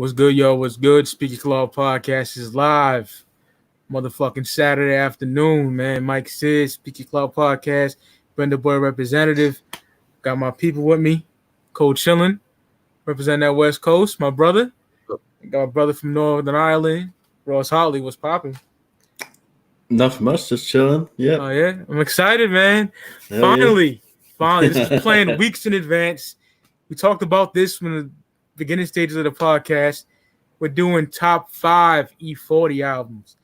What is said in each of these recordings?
What's good, yo? What's good? Speaking Clout Podcast is live. Motherfucking Saturday afternoon, man. Mike Sid, Speaking Clout Podcast. Brenda Boy representative. Got my people with me. Cole Chillin, representing that West Coast. My brother. Got my brother from Northern Ireland. Ross Hartley. What's popping? Nothing much, just chilling. Yeah. Oh, yeah? I'm excited, man. Hell Finally. This was planned weeks in advance. We talked about this from the beginning stages of the podcast. We're doing top 5 E-40 albums.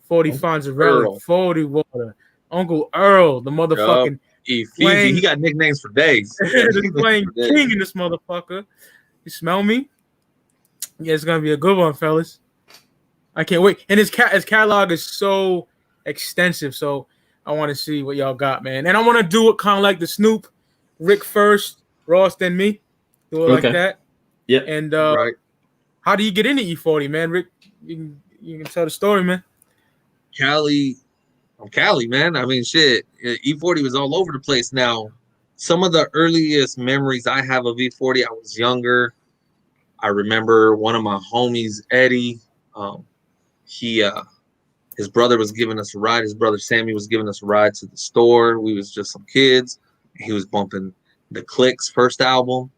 40 Fonzarelli, 40 Water, Uncle Earl, the motherfucking E-40. He got nicknames for days. He's playing king in this motherfucker. You smell me? Yeah, it's gonna be a good one, fellas. I can't wait. And his catalog is so extensive, so I want to see what y'all got, man. And I want to do it kind of like the Snoop, Rick first, Ross then me. Do it like that. Yeah. And right. How do you get into E-40, man? Rick, you can tell the story, man. I'm Cali, man. I mean, shit. E-40 was all over the place. Now, some of the earliest memories I have of E-40, I was younger. I remember one of my homies, Eddie. His brother was giving us a ride. His brother Sammy was giving us a ride to the store. We was just some kids. He was bumping the Clicks first album,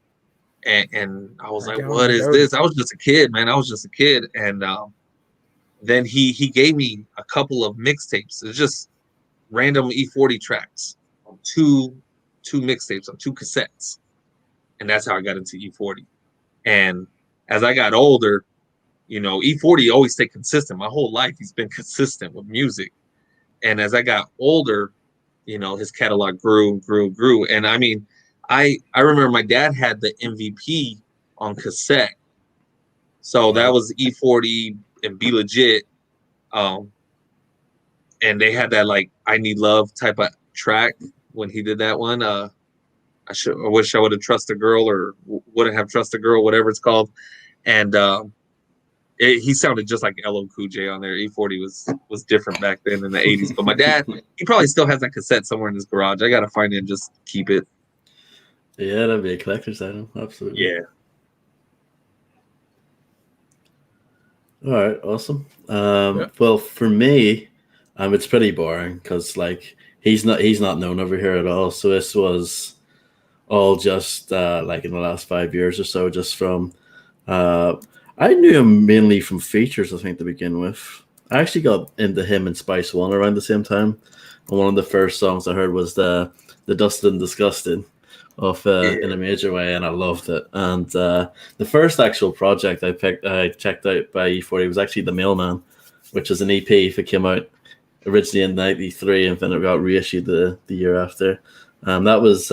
and I was like, "What is this?" I was just a kid, man. And then he gave me a couple of mixtapes. It's just random E-40 tracks on two mixtapes on 2 cassettes, and that's how I got into E-40. And as I got older, E-40 always stayed consistent. My whole life, he's been consistent with music. And as I got older, his catalog grew. And I mean, I remember my dad had the MVP on cassette. So that was E-40 and Be Legit. And they had that like I Need Love type of track when he did that one. I wish I would have trusted a girl or wouldn't have trusted a girl, whatever it's called. And he sounded just like LL Cool J on there. E-40 was different back then in the 80s. But my dad, he probably still has that cassette somewhere in his garage. I got to find it and just keep it. Yeah, that'd be a collector's item. Absolutely. Yeah. All right, awesome. Well, for me, it's pretty boring because like he's not known over here at all. So this was all just like in the last 5 years or so, just from I knew him mainly from features, I think, to begin with. I actually got into him and Spice One around the same time. And one of the first songs I heard was the Dustin Disgusting of In a Major Way, and I loved it. And the first actual project I checked out by E-40 was actually The Mailman, which is an EP that came out originally in 93 and then it got reissued the year after. That was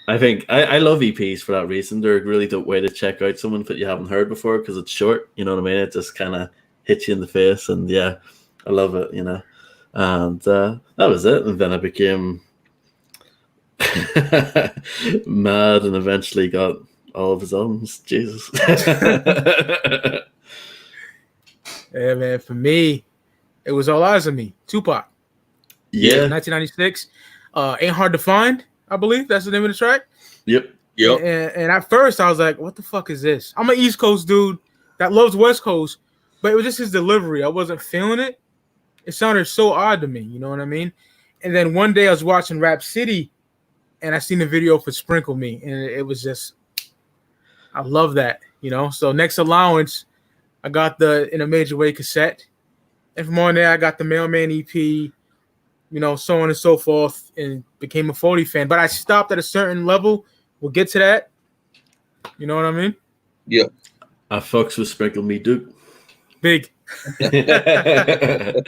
I think I love EPs for that reason. They're a really dope way to check out someone that you haven't heard before because it's short. You know what I mean? It just kind of hits you in the face, and yeah, I love it. And that was it. And then I became mad, and eventually got all of his albums. Jesus. Yeah, man. For me, it was All Eyes on Me. Tupac. Yeah. 1996. Ain't Hard to Find. I believe that's the name of the track. Yep. And at first I was like, what the fuck is this? I'm an East Coast dude that loves West Coast, but it was just his delivery. I wasn't feeling it. It sounded so odd to me, you know what I mean? And then one day I was watching Rap City and I seen the video for Sprinkle Me, and it was just, I love that, So next allowance, I got the In a Major Way cassette. And from on there, I got the Mailman EP, so on and so forth, and became a 40 fan. But I stopped at a certain level. We'll get to that. You know what I mean? Yeah. I fucks with Sprinkle Me Duke. Big. That's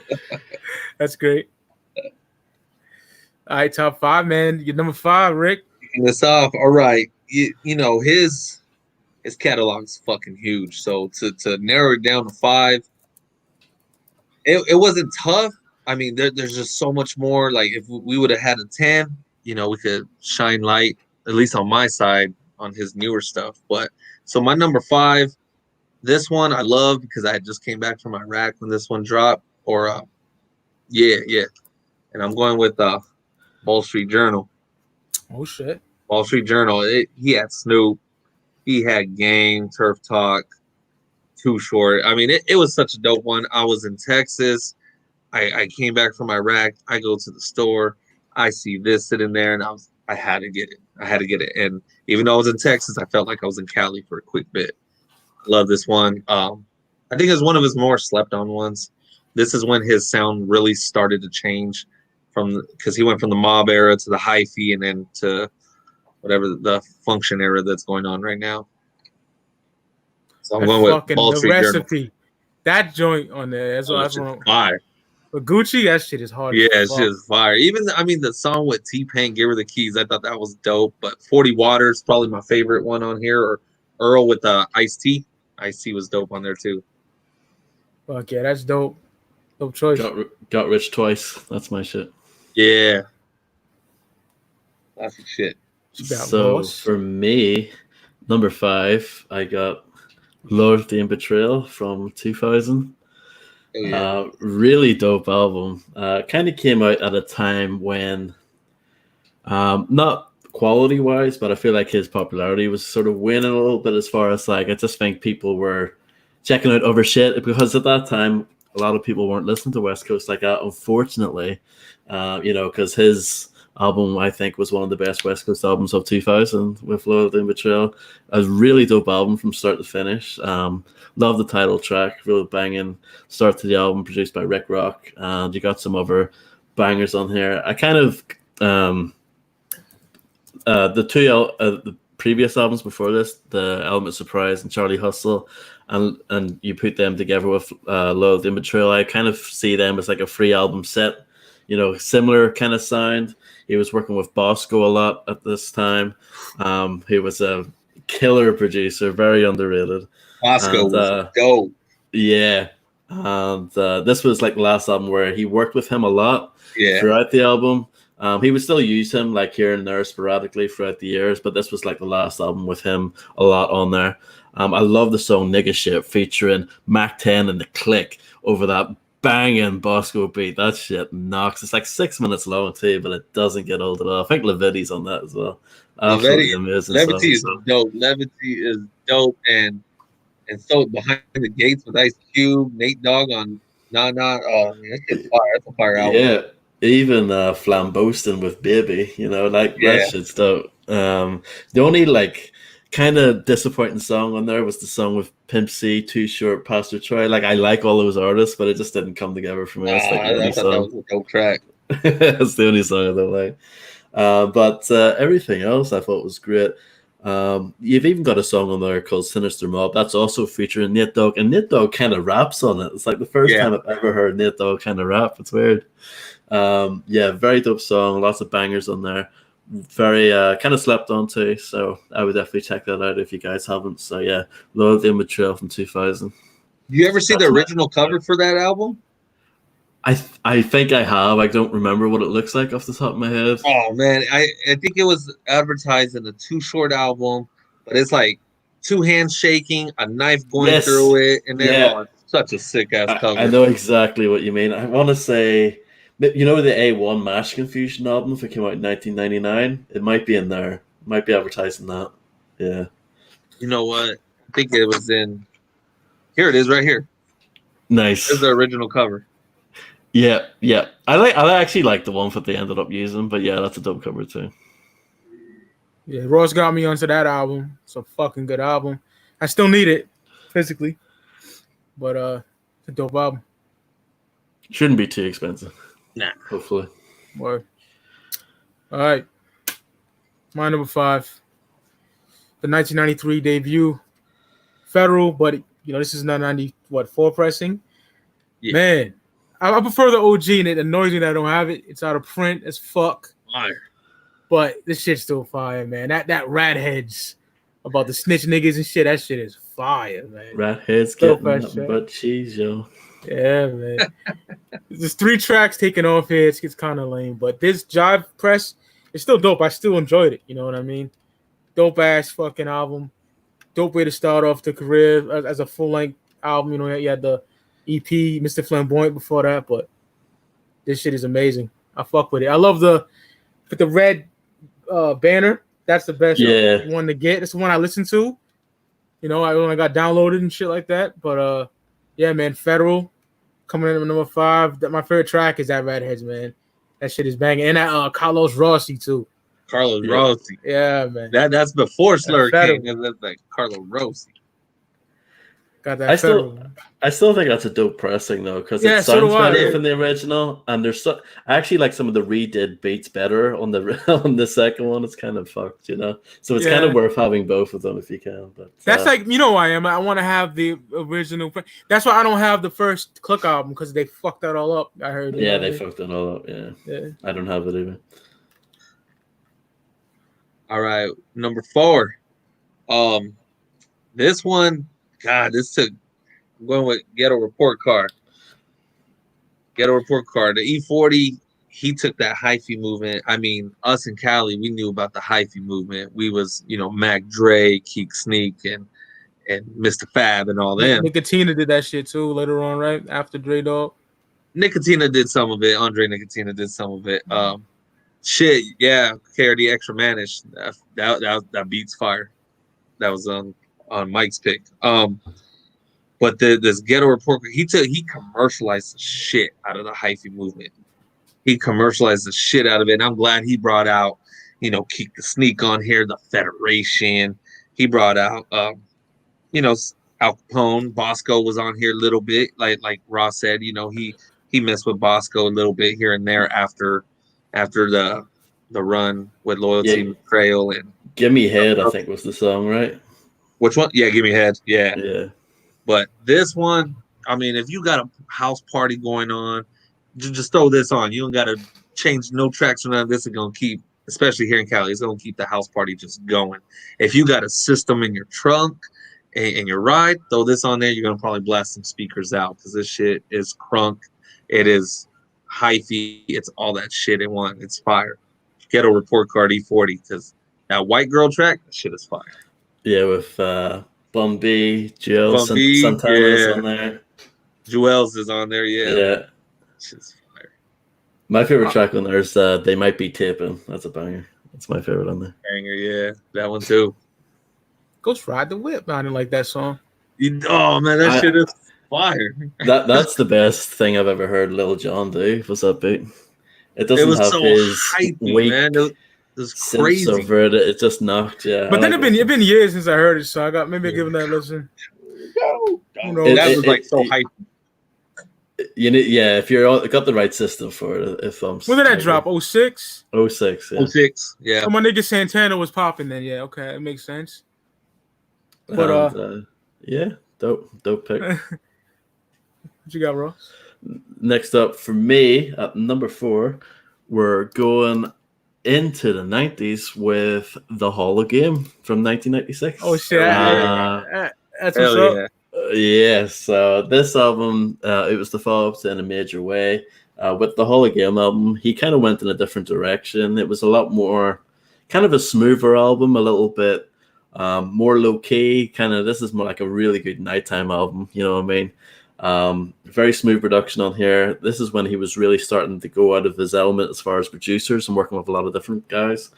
great. All right, top 5, man. You're number 5, Rick. Kicking this off. All right. His catalog's fucking huge. So to narrow it down to 5, it wasn't tough. I mean, there's just so much more. Like, if we would have had a 10, we could shine light, at least on my side, on his newer stuff. But so my number 5, this one I love because I just came back from Iraq when this one dropped. And I'm going with Wall Street Journal. Oh, shit. Wall Street Journal. He had Snoop. He had Game, Turf Talk, Too Short. I mean, it was such a dope one. I was in Texas. I came back from Iraq. I go to the store. I see this sitting there, and I had to get it. I had to get it. And even though I was in Texas, I felt like I was in Cali for a quick bit. Love this one. I think it's one of his more slept on ones. This is when his sound really started to change because he went from the mob era to the hyphy and then to whatever the function era that's going on right now. So I'm going with Wall Street the recipe. Journal. That joint on there. That's fire. But Gucci, that shit is hard. Yeah, it's just fire. Even the song with T-Pain, Give Her the Keys, I thought that was dope. But 40 Waters, probably my favorite one on here. Or Earl with Ice-T. Ice-T was dope on there too. Fuck yeah, that's dope. Dope choice. Got Rich Twice. That's my shit. Yeah. That's the shit. So for me, number 5, I got Loyalty and Betrayal from 2000. Oh, yeah. Really dope album. Kind of came out at a time when, not quality wise, but I feel like his popularity was sort of waning a little bit as far as like, I just think people were checking out other shit because at that time, a lot of people weren't listening to West Coast like that, unfortunately, because his album, I think, was one of the best West Coast albums of 2000 with Loyalty and Betrayal. A really dope album from start to finish. Love the title track, really banging start to the album, produced by Rick Rock. And you got some other bangers on here. I kind of, the previous albums before this, the Element Surprise and Charlie Hustle, and you put them together with Loyalty and Betrayal, I kind of see them as like a free album set, similar kind of sound. He was working with Bosco a lot at this time. He was a killer producer, very underrated. Bosco was dope. Yeah. And this was like the last album where he worked with him a lot throughout the album. He would still use him like here and there sporadically throughout the years, but this was like the last album with him a lot on there. I love the song Nigga Shit featuring Mac 10 and the Click over that banging Bosco beat. That shit knocks. It's like 6 minutes long too, but it doesn't get old at all. I think Levitti's on that as well. Absolutely amazing. Levity is dope. Levity is dope, and so Behind the Gates with Ice Cube, Nate Dogg on Nah Nah. Oh man, that's fire. That's a fire album. Yeah, even Flamboasting with Baby. That shit's dope. The only like kind of disappointing song on there was the song with Pimp C, Too Short, Pastor Troy. Like I like all those artists, but it just didn't come together for me. I thought that was a dope track. That's the only song I don't like. But everything else I thought was great. You've even got a song on there called Sinister Mob. That's also featuring Nate Dogg, and Nate Dogg kind of raps on it. It's like the first time I've ever heard Nate Dogg kind of rap. It's weird. Very dope song. Lots of bangers on there. Very kind of slept on too, so I would definitely check that out if you guys haven't. So yeah, Loyalty and Betrayal from 2000. You ever see the original cover for that album? I think I have. I don't remember what it looks like off the top of my head. Oh man, I think it was advertised in a Too Short album, but it's like two hands shaking, a knife going through it, and then such a sick ass cover. I know exactly what you mean. I want to say, the A1 Mash Confusion album, if it came out in 1999, it might be in there. It might be advertising that. Yeah. You know what? I think it was in. Here it is, right here. Nice. There's the original cover. Yeah. I actually like the one that they ended up using, but yeah, that's a dope cover too. Yeah, Ross got me onto that album. It's a fucking good album. I still need it physically, but it's a dope album. Shouldn't be too expensive. Nah. Hopefully. Word. All right. My number 5. The 1993 debut. Federal, but this is not 94 pressing. Yeah. Man, I prefer the OG, and it annoys me that I don't have it. It's out of print as fuck. Fire. But this shit's still fire, man. That rat heads about the snitch niggas and shit, that shit is fire, man. Rat heads getting nothing but cheese, yo. Yeah, man. There's 3 tracks taken off here. It gets kind of lame, but this Jive Press is still dope. I still enjoyed it. You know what I mean? Dope ass fucking album. Dope way to start off the career as a full length album. You had the EP, Mr. Flamboyant before that, but this shit is amazing. I fuck with it. I love the red banner. That's the best one to get. It's the one I listen to You know, I only got downloaded and shit like that. But yeah, man, Federal coming in at number 5. That my favorite track is that Redheads, man. That shit is banging. And that Carlos Rossi too. Carlos Rossi. Yeah, man. That's before Slur King. That's like Carlos Rossi. Got that I still think that's a dope pressing though, because it sounds better than the original, and I actually like some of the redid beats better on the on the second one. It's kind of fucked, you know. So it's kind of worth having both of them if you can. But that's like, you know, I am. I want to have the original. That's why I don't have the first Click album, because they fucked that all up. I heard. Yeah, they fucked it all up. Yeah, I don't have it either. All right, number 4. This one. God, I'm going with Ghetto Report Card. Ghetto Report Card. The E-40, he took that hyphy movement. I mean, us in Cali, we knew about the hyphy movement. We was, you know, Mac Dre, Keek Sneak, and Mr. Fab and all them. Nicotina did that shit too later on, right? After Dre Dog. Nicotina did some of it. Andre Nicotina did some of it. Shit, yeah, KRD Extra Manish. That beats fire. That was on Mike's pick. But this Ghetto Report, he commercialized the shit out of the hyphy movement. He commercialized the shit out of it. And I'm glad he brought out, you know, Keek the Sneak on here, the Federation. He brought out you know, Al Capone. Bosco was on here a little bit. Like Ross said, you know, he messed with Bosco a little bit here and there after the run with Loyalty, Trail, and Give Me Head, I think was the song, right? Which one? Yeah, Give Me Head. Yeah. But this one, I mean, if you got a house party going on, just throw this on. You don't got to change no tracks or none. This is going to keep, especially here in Cali, it's going to keep the house party just going. If you got a system in your trunk and your ride, throw this on there. You're going to probably blast some speakers out, because this shit is crunk. It is hyphy. It's all that shit in one. It's fire. Ghetto Report Card E-40, because that White Girl track, that shit is fire. Yeah, with Bun B, Jewels, Santana's on there. Jewels is on there, yeah. Shit's fire. My favorite track on there is They Might Be Taping. That's a banger. That's my favorite on there. Banger, yeah. That one too. Ghost Ride the Whip. I didn't like that song. Oh man, that shit is fire. That's the best thing I've ever heard Lil Jon do. Was that beat? It doesn't have his hypey, man. It was crazy. Over it. It just knocked, yeah. But then it's been years since I heard it, so I got maybe give that a listen. That was like so hypey. You need, if you're got the right system for it. When did that drop? 06? 06, yeah. 06, yeah. So my nigga Santana was popping then, yeah. Okay, it makes sense. But dope pick. What you got, Ross? Next up for me at number 4, we're going into the 90s with The Hall of Game from 1996. Oh shit! That's what's up. Yeah, so this album, it was the follow-up to In a Major Way. With the Hall of Game album, he kind of went in a different direction. It was a lot more, kind of a smoother album, a little bit more low-key. This is more like a really good nighttime album, you know what I mean? Very smooth production on here. This is when he was really starting to go out of his element as far as producers and working with a lot of different guys.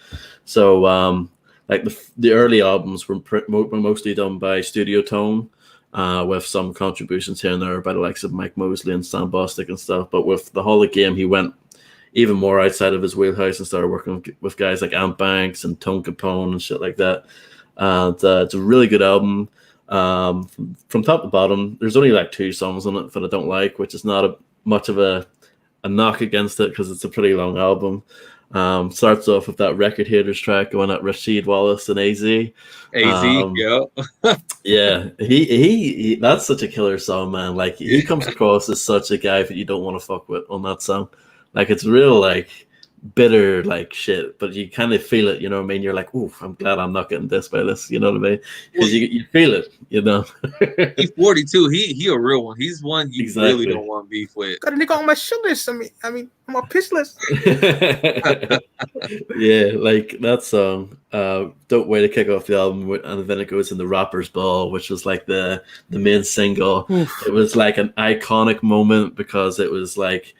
So like the early albums were mostly done by Studio Tone, with some contributions here and there by the likes of Mike Mosley and Stan Bostic and stuff. But with the Hall of Game, he went even more outside of his wheelhouse and started working with guys like Ant Banks and Tone Capone and shit like that. And it's a really good album. From top to bottom, there's only like 2 songs on it that I don't like, which is not much of a knock against it, because it's a pretty long album. Starts off with that Record Haters track going at Rasheed Wallace and AZ. Yeah, he that's such a killer song, man. Like, he comes across as such a guy that you don't want to fuck with on that song. Like, it's real like bitter like shit, but you kind of feel it, you know what I mean? You're like, ooh, I'm glad I'm not getting this by this, you know what I mean? Because you feel it, you know. He's 42. He a real one. He's one you really don't want beef with. Got a nigga on my shoulders. I mean, on my piss list. Yeah, like that song. Don't Wait to kick off the album, and then it goes in the Rapper's Ball, which was like the main single. Oof. It was like an iconic moment, because it was like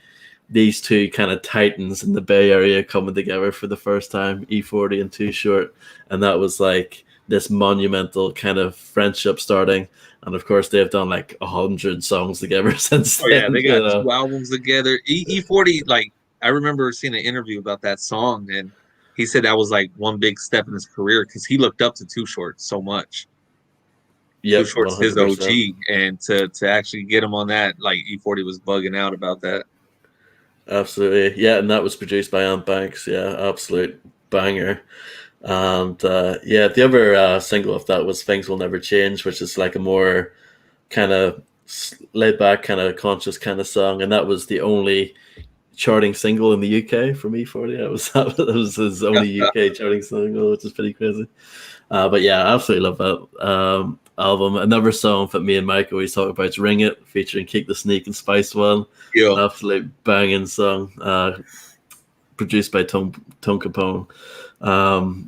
these 2 kind of titans in the Bay Area coming together for the first time, E-40 and Too Short. And that was like this monumental kind of friendship starting. And of course, they've done like 100 songs together since. Oh yeah, they got you know? 2 albums together. E-40, like I remember seeing an interview about that song, and he said that was like one big step in his career because he looked up to Too Short so much. Yep, Too Short's 100%. his OG, and to actually get him on that, like E-40 was bugging out about that. Absolutely, yeah, and that was produced by Ant Banks. Yeah, absolute banger. And yeah, the other single of that was "Things Will Never Change," which is like a more kind of laid back, kind of conscious kind of song, and that was the only charting single in the UK from E-40. That was his only UK charting single, which is pretty crazy. But yeah, I absolutely love that album. Another song that me and Mike always talk about is "Ring It," featuring Keek the Sneak and Spice One. Yeah, An absolute banging song, produced by Tone Capone.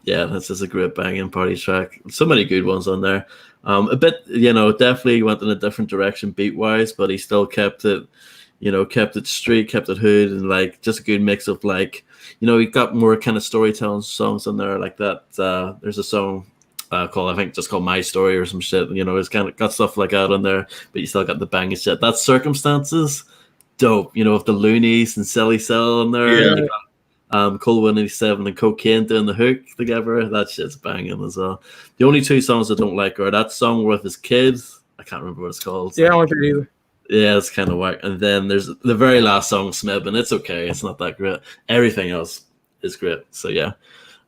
Yeah, that's just a great banging party track. So many good ones on there. A bit, definitely went in a different direction beat wise, but he still kept it, kept it street, kept it hood, and like just a good mix of like, he got more kind of storytelling songs on there like that. There's a song called, I think, just called My Story or some shit. It's kind of got stuff like that on there, but you still got the banging shit. That's Circumstances, dope. Of the Loonies and Silly Cell on there. Yeah. And you got Cold 187 and Cocaine doing the hook together. That shit's banging as well. The only 2 songs I don't like are that song with his kids. I can't remember what it's called. Yeah, I don't like it either. Yeah, it's kind of whack. And then there's the very last song, Smib, and it's okay. It's not that great. Everything else is great. So yeah.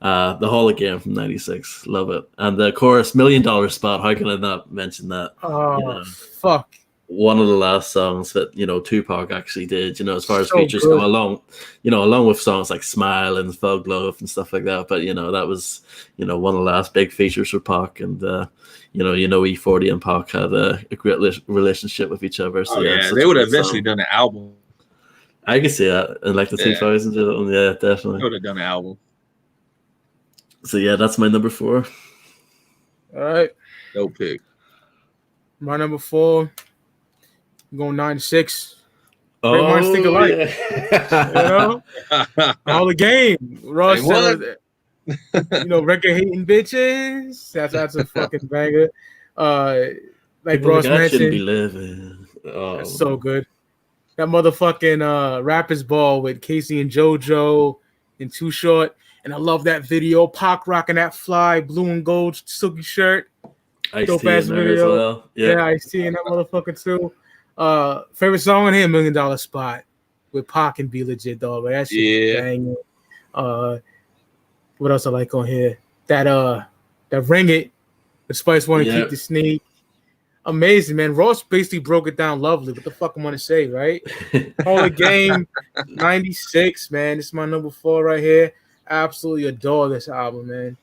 The Hall of Game from '96. Love it. And the chorus, $1 Million Spot. How can I not mention that? Oh, fuck. One of the last songs that, Tupac actually did, as far as So features good. go along with songs like Smile and Thug Love and stuff like that. But, that was, one of the last big features for Pac. And, E-40 and Pac had a great relationship with each other. So, yeah, they would have eventually done an album. I can see that in like the 2000s. Yeah, definitely. They would have done an album. So, yeah, that's my number 4. All right. No pick. My number 4. I'm going 96. Great minds think alike. Yeah. All the game. Ross Hey, what? said, record hating bitches. That's a fucking banger. Like People Ross like, I shouldn't mentioned, be living. Oh, that's so good. That motherfucking Rappers Ball with Casey and JoJo and Too Short. And I love that video. Pac rocking that fly, blue and gold silky shirt. Dope ass video. As well. Yeah, I see in that motherfucker too. Favorite song on here, $1 Million Spot with Pac and Be Legit, dog. That shit is banging. What else I like on here? That Ring It with Spice One and Keek the Sneak. Amazing, man. Ross basically broke it down lovely. What the fuck I'm gonna say, right? Hall of Game 96, man. This is my number 4 right here. Absolutely adore this album, man.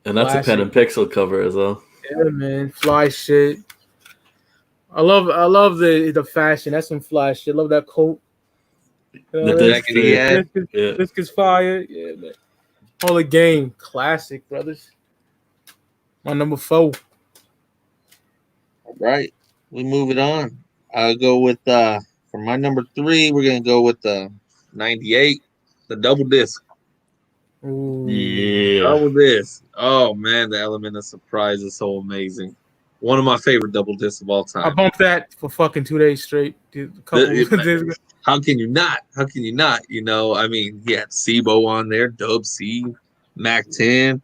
And that's a Pen and Pixel cover as well. Yeah, man. Fly shit. I love the fashion. That's some fly shit. Love that coat. This is fire. Yeah, man. Hall of Game. Classic, brothers. My number 4. All right. We move it on. I'll go with for my number 3, we're gonna go with the 98, the double disc. Ooh. Yeah. Double disc. Oh man, the element of surprise is so amazing. One of my favorite double discs of all time. I bumped that for fucking 2 days straight. How can you not? How can you not? He had SIBO on there, Dub C, Mac 10.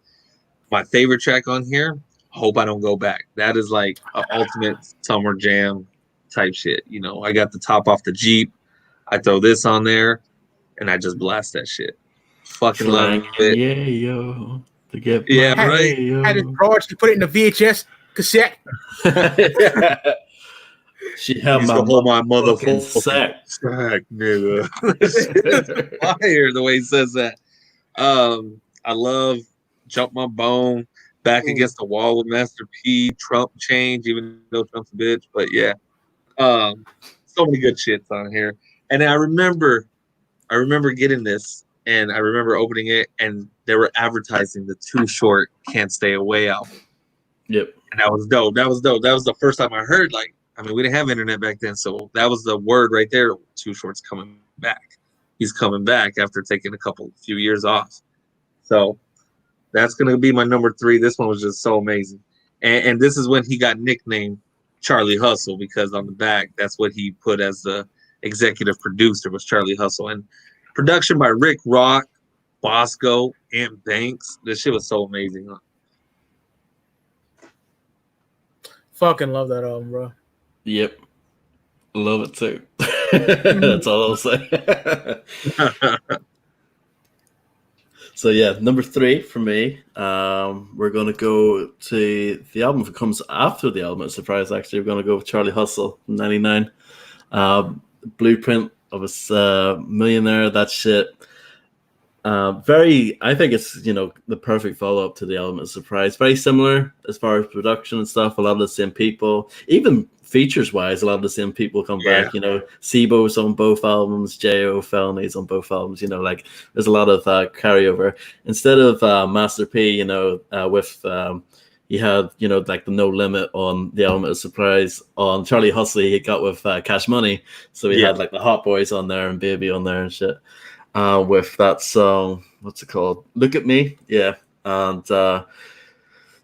My favorite track on here, Hope I Don't Go Back. That is like an ultimate summer jam type shit. I got the top off the Jeep. I throw this on there, and I just blast that shit. Fucking love it. Yeah, yo. To get right. Had it broad, she put it in the VHS cassette. She had my motherfucking sack, nigga. Fire the way he says that. I love Jump My Bone, Back Against the Wall with Master P, Trump Change, even though Trump's a bitch. But yeah, so many good shits on here. And I remember getting this, and I remember opening it, and they were advertising the Too Short Can't Stay Away album. Yep. And that was dope. That was the first time I heard, we didn't have internet back then, so that was the word right there. Too Short's coming back. He's coming back after taking few years off. So That's gonna be my number 3. This one was just so amazing, and this is when he got nicknamed Charlie Hustle, because on the back that's what he put as the executive producer, was Charlie Hustle, and production by Rick Rock, Bosco, and Banks. This shit was so amazing. Huh? Fucking love that album, bro. Yep. Love it too. That's all I'll say. So yeah, number 3 for me. We're gonna go to the album that comes after the Element of Surprise. Actually, we're gonna go with Charlie Hustle from '99. Blueprint of a Millionaire. That shit. I think it's the perfect follow up to the Element of Surprise. Very similar as far as production and stuff. A lot of the same people, even features wise, a lot of the same people come back. Sibo's on both albums, J.O. Felony's on both albums. There's a lot of carryover. Instead of Master P, with he had like the No Limit on the Element of Surprise. On Charlie Hustle, he got with Cash Money, so he had like the Hot Boys on there and Baby on there and shit. With that song, what's it called? Look at Me, yeah. And the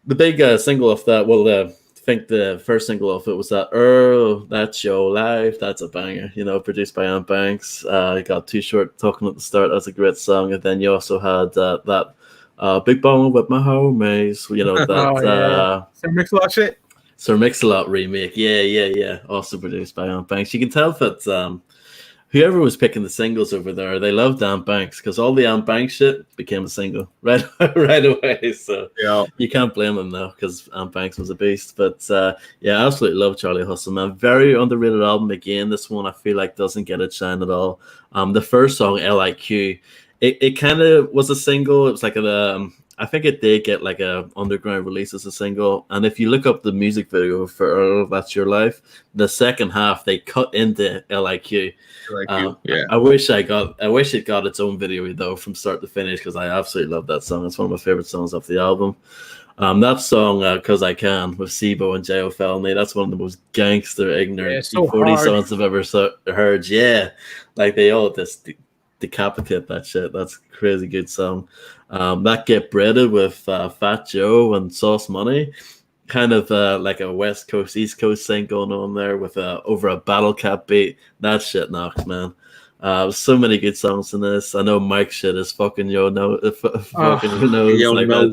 big single of that, I think the first single of it was that That's Your Life. That's a banger, produced by Ant Banks. You got Too Short Talking at the start. That's a great song. And then you also had that Big Bang with My Homies, that Sir Mix-a-Lot shit. Sir Mix-a-Lot remake, yeah. Also produced by Ant Banks. You can tell that whoever was picking the singles over there, they loved Ant Banks, because all the Ant Banks shit became a single right away. So you can't blame them though, because Ant Banks was a beast. But I absolutely love Charlie Hustle, man. Very underrated album. Again, this one I feel like doesn't get its shine at all. The first song, L.I.Q., it kind of was a single. It was like I think it did get like a underground release as a single. And if you look up the music video for That's Your Life, the second half they cut into L.I.Q. I wish it got its own video though from start to finish, because I absolutely love that song. It's one of my favorite songs off the album. That song, Cause I Can, with Sibo and J.O. Felony, that's one of the most gangster, ignorant E-40 songs I've ever heard. Yeah, like they all just decapitate that shit. That's a crazy good song. That Get Breaded with Fat Joe and Sauce Money, kind of like a West Coast East Coast thing going on there with over a battle cap beat. That shit knocks, man. So many good songs in this. I know Mike shit is fucking Yo Knows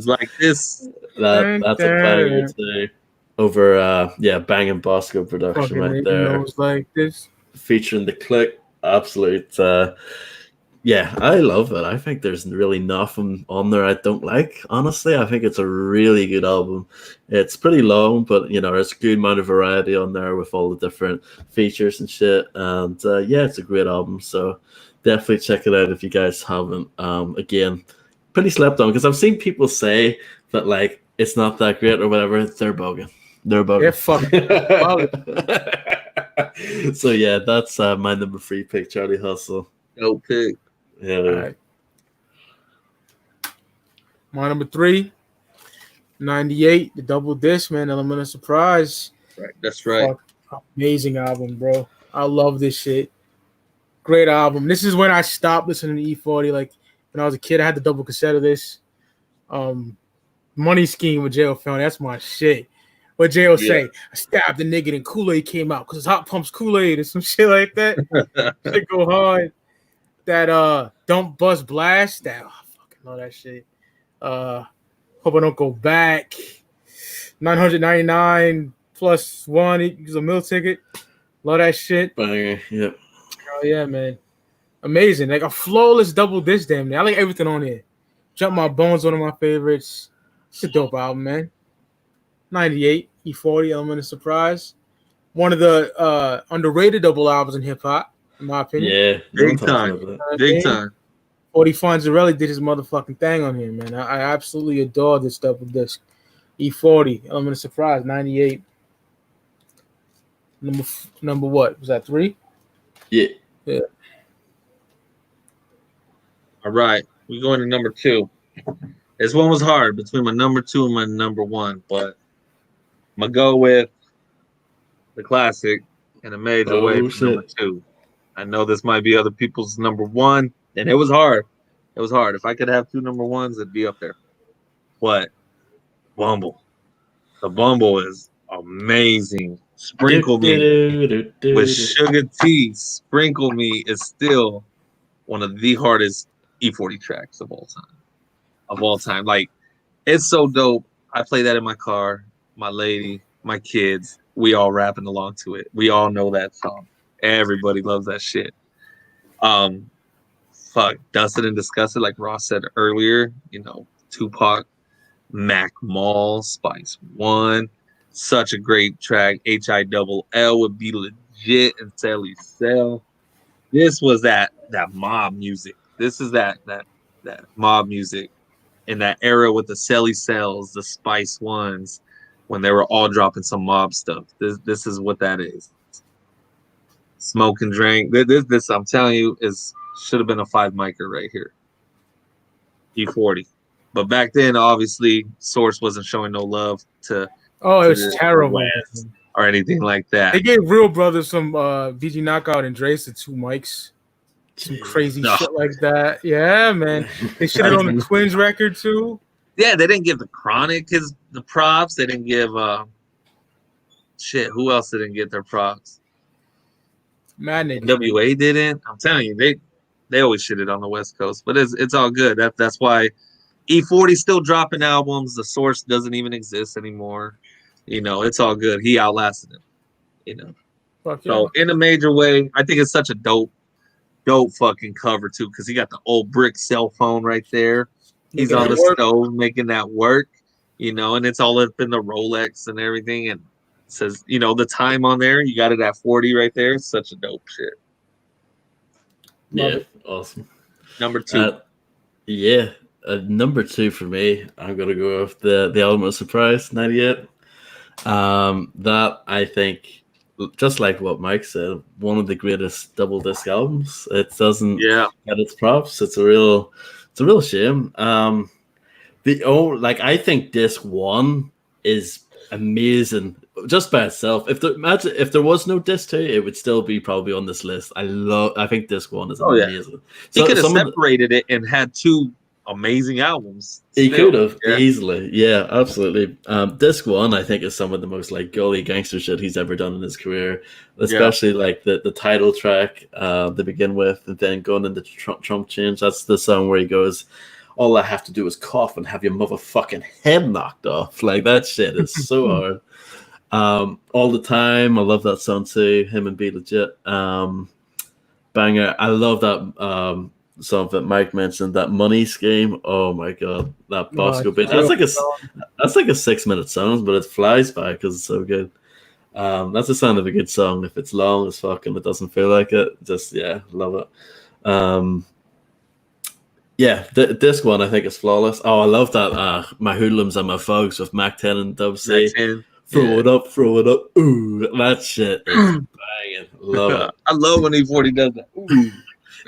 like this. That's a banger too. Over Bangin' Bosco production fucking right there. Knows like this. Featuring the Click. Absolute I love it. I think there's really nothing on there I don't like. Honestly, I think it's a really good album. It's pretty long, but there's a good amount of variety on there with all the different features and shit. And it's a great album. So definitely check it out if you guys haven't. Again, pretty slept on, because I've seen people say that like it's not that great or whatever. They're bugging. They're fucking. So that's my number 3 pick, Charlie Hustle. No pick. Yeah. All right. My number 3, 98, the double disc, man, Element of Surprise. Right, that's right. Amazing album, bro. I love this shit. Great album. This is when I stopped listening to E-40. Like when I was a kid, I had the double cassette of this. Money Scheme with J.O. Felony. That's my shit. What J.O. say? I stabbed the nigga and Kool-Aid came out because Hot Pumps Kool-Aid and some shit like that. Shit go hard. That Don't Bust Blast. That I fucking love that shit. Hope I Don't Go Back. 999 plus 1 equals a meal ticket. Love that shit. Banger. Yep. Oh yeah, man. Amazing. Like a flawless double disc, damn near. I like everything on here. Jump My Bones, one of my favorites. It's a dope album, man. 98, E-40, Element of Surprise. One of the underrated double albums in hip hop, in my opinion. Yeah, big time. Big time. 40 Fonzarelli did his motherfucking thing on here, man. I absolutely adore this double disc. E-40, Element of Surprise, 98. Number what? Was that 3? Yeah. All right. We're going to number 2. This one was hard between my number 2 and my number 1, but I'm going to go with the classic and a major way for number 2. I know this might be other people's number 1, and it was hard. It was hard. If I could have 2 number 1s, it'd be up there. What? Bumble. The Bumble is amazing. Sprinkle Me with Sugar T. Sprinkle Me is still one of the hardest E-40 tracks of all time. Like, it's so dope. I play that in my car, my lady, my kids. We all rapping along to it. We all know that song. Everybody loves that shit. Dusted and Disgusted, like Ross said earlier, Tupac, Mac Mall, Spice One, such a great track. HILL would be legit, and Sally Cell. This was that mob music. This is that mob music in that era with the Sally Cells, the Spice Ones, when they were all dropping some mob stuff. This is what that is. Smoke and drink. This I'm telling you should have been a 5-micer right here. E-40. But back then, obviously, Source wasn't showing no love to. Oh, it was terrible. Or anything like that. They gave Real Brothers some VG Knockout and Dre's to 2 mics. Some crazy shit like that. Yeah, man. They shit on the Twins record, too. Yeah, they didn't give the Chronic the props. They didn't give who else didn't get their props? Man, WA didn't. I'm telling you, they always shitted on the West Coast, but it's all good. That's why E-40 still dropping albums. The Source doesn't even exist anymore. It's all good. He outlasted him. Fuck yeah. So in a major way, I think it's such a dope fucking cover too, because he got the old brick cell phone right there. He's on the stove making that work, and it's all up in the Rolex and everything, and it says, the time on there. You got it at 40 right there. It's such a dope shit. Yeah, awesome. Number 2. Number 2 for me, I'm gonna go with the Element of Surprise, 98. That I think, just like what Mike said, one of the greatest double disc albums. It doesn't get its props. It's a real shame. I think disc 1 is amazing just by itself. If there was no disc 2, it would still be probably on this list. I think disc 1 is amazing. He could have separated it and had 2 amazing albums. He could have easily. Yeah, absolutely. Disc 1, I think, is some of the most like gully gangster shit he's ever done in his career, especially like the title track to begin with, and then going into Trump Change. That's the song where he goes, "All I have to do is cough and have your motherfucking head knocked off." Like, that shit is so hard. All the Time, I love that song too. Him and Be Legit, banger. I love that song that Mike mentioned, that Money Scheme. Oh my god, that Bosco bit. That's like a 6-minute song, but it flies by because it's so good. That's the sound of a good song. If it's long as fuck and it doesn't feel like it, just love it. Disc 1 I think is flawless. Oh, I love that My Hoodlums and My Fogs with Mac 10 and Dub C. Throw it up. Ooh, that shit is banging. Love it. I love when E-40 does that. Ooh.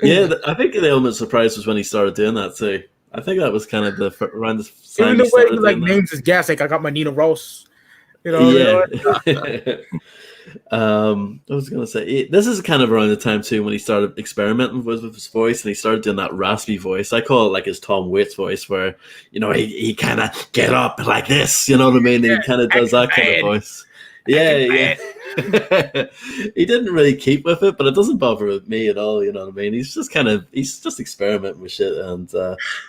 Yeah, I think the Element of Surprise was when he started doing that too. I think that was kind of around the time. Even the way he like names his gas, like I got my Nina Ross. Yeah. I was gonna say this is kind of around the time too when he started experimenting with his voice, and he started doing that raspy voice. I call it like his Tom Waits voice, where he kind of get up like this. You know what I mean? And he kind of does that kind of voice. Yeah. He didn't really keep with it, but it doesn't bother me at all. You know what I mean? He's just experimenting with shit, and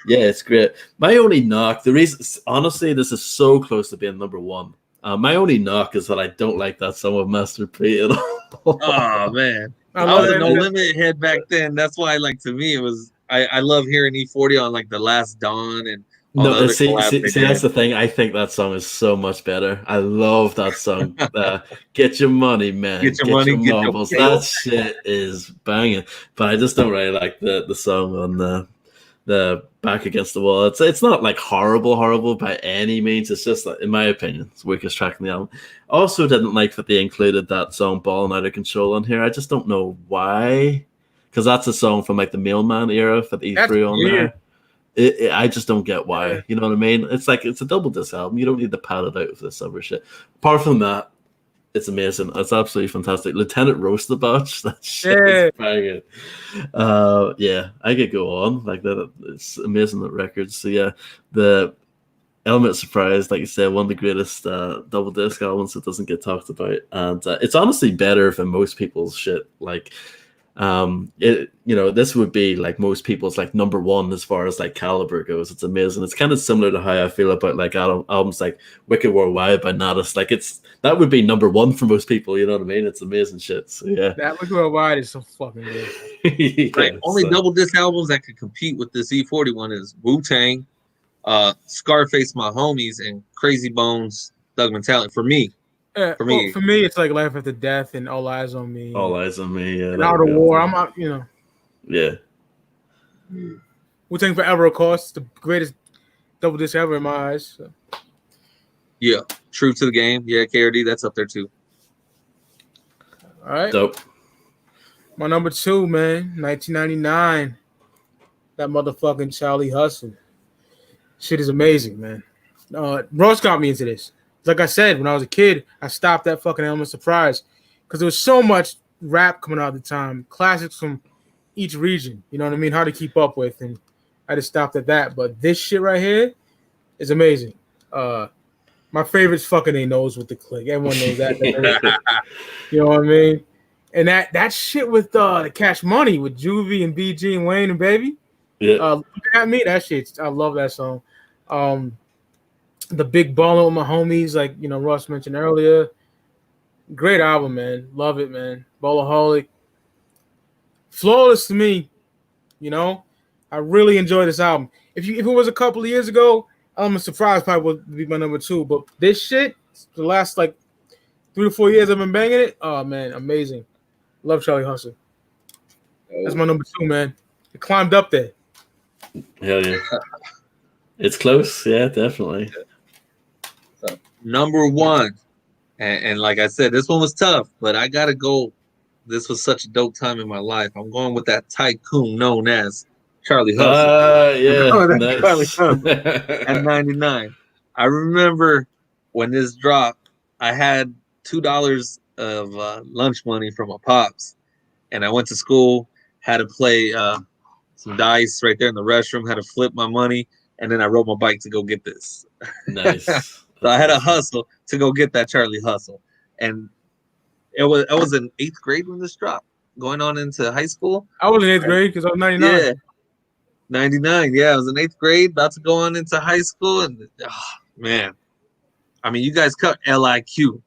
it's great. My only knock, the reason, honestly, this is so close to being number 1. My only knock is that I don't like that song of Master P at all. Oh man, I was a No Limit head back then. That's why, like, to me, it was. I love hearing E-40 on like The Last Dawn and. No, see, that's the thing. I think that song is so much better. I love that song. Get your money, man. Get your money. Get your that shit is banging. But I just don't really like the song on the Back Against the Wall. It's not like horrible by any means. It's just, in my opinion, it's the weakest track in the album. Also didn't like that they included that song Ballin' Out of Control on here. I just don't know why. Because that's a song from like the Mailman era for the E3 on there. I just don't get why. You know what I mean? It's like, it's a double disc album. You don't need to pad it out with this other shit. Apart from that, it's amazing. It's absolutely fantastic. Lieutenant Roast the Batch. That shit is banging. I could go on like that. It's amazing, that records. So yeah, Element of Surprise, like you said, one of the greatest double disc albums that doesn't get talked about, and it's honestly better than most people's shit. Like, this would be like most people's like number one as far as like caliber goes. It's amazing. It's kind of similar to how I feel about like albums like Wicked Worldwide by Natas. Like that would be number one for most people. You know what I mean? It's amazing shit. So yeah, that Wicked Worldwide is so fucking good. Yeah, only double disc albums that could compete with this E-40 one is Wu-Tang, Scarface, My Homies, and Crazy Bones, Thug Mentality. For me, for me, it's like Life After Death and All Eyes on Me. All Eyes on Me. Yeah. And Out of War. I'm out. Yeah. Wu-Tang Forever, of course, the greatest double disc ever in my eyes. So. Yeah, True to the Game. Yeah, KRD, that's up there too. All right. Dope. My number 2, man, 1999. That motherfucking Charlie Hustle. Shit is amazing, man. Ross got me into this. Like I said, when I was a kid, I stopped that fucking Element of Surprise because there was so much rap coming out at the time, classics from each region. You know what I mean? Hard to keep up with, and I just stopped at that. But this shit right here is amazing. My favorite's fucking They Knows with the Click. Everyone knows that. You know what I mean? And that shit with the Cash Money with Juvie and BG and Wayne and Baby. Yeah. Look at me, that shit. I love that song. The Big Ballin' with My Homies, like Russ mentioned earlier. Great album, man. Love it, man. Ballaholic. Flawless to me. I really enjoy this album. If it was a couple of years ago, I'm surprised probably would be my number 2. But this shit, the last like 3 to 4 years I've been banging it. Oh man, amazing. Love Charlie Hustle. That's my number 2, man. It climbed up there. Hell yeah. It's close, yeah, definitely. So, number 1, and like I said, this one was tough, but I gotta go. This was such a dope time in my life. I'm going with that tycoon known as Charlie Hustle. Yeah, nice. Charlie Hustle at 99. I remember when this dropped, I had $2 of lunch money from my pops, and I went to school, had to play some dice right there in the restroom, had to flip my money, and then I rode my bike to go get this. Nice. So I had a hustle to go get that Charlie Hustle. And I was in 8th grade when this dropped, going on into high school. I was in 8th grade because I was 99. Yeah, 99. Yeah, I was in 8th grade, about to go on into high school. And, man, I mean, you guys cut LIQ.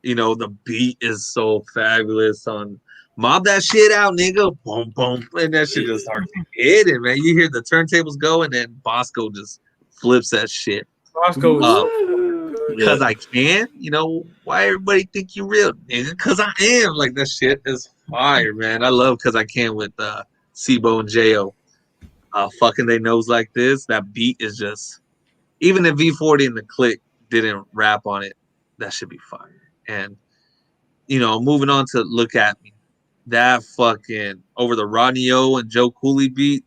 The beat is so fabulous on Mob That Shit Out, nigga. Boom, boom. And that shit just starts hitting, man. You hear the turntables go, and then Bosco just flips that shit. Bosco because I can. Why everybody think you real, nigga? Because I am. Like, that shit is fire, man. I love Because I Can with Sibo and J.O. Fucking They Knows Like This. That beat is just, even if V40 and the Click didn't rap on it, that should be fire. And, moving on to Look At Me. That fucking Over the Rodney O and Joe Cooley beat.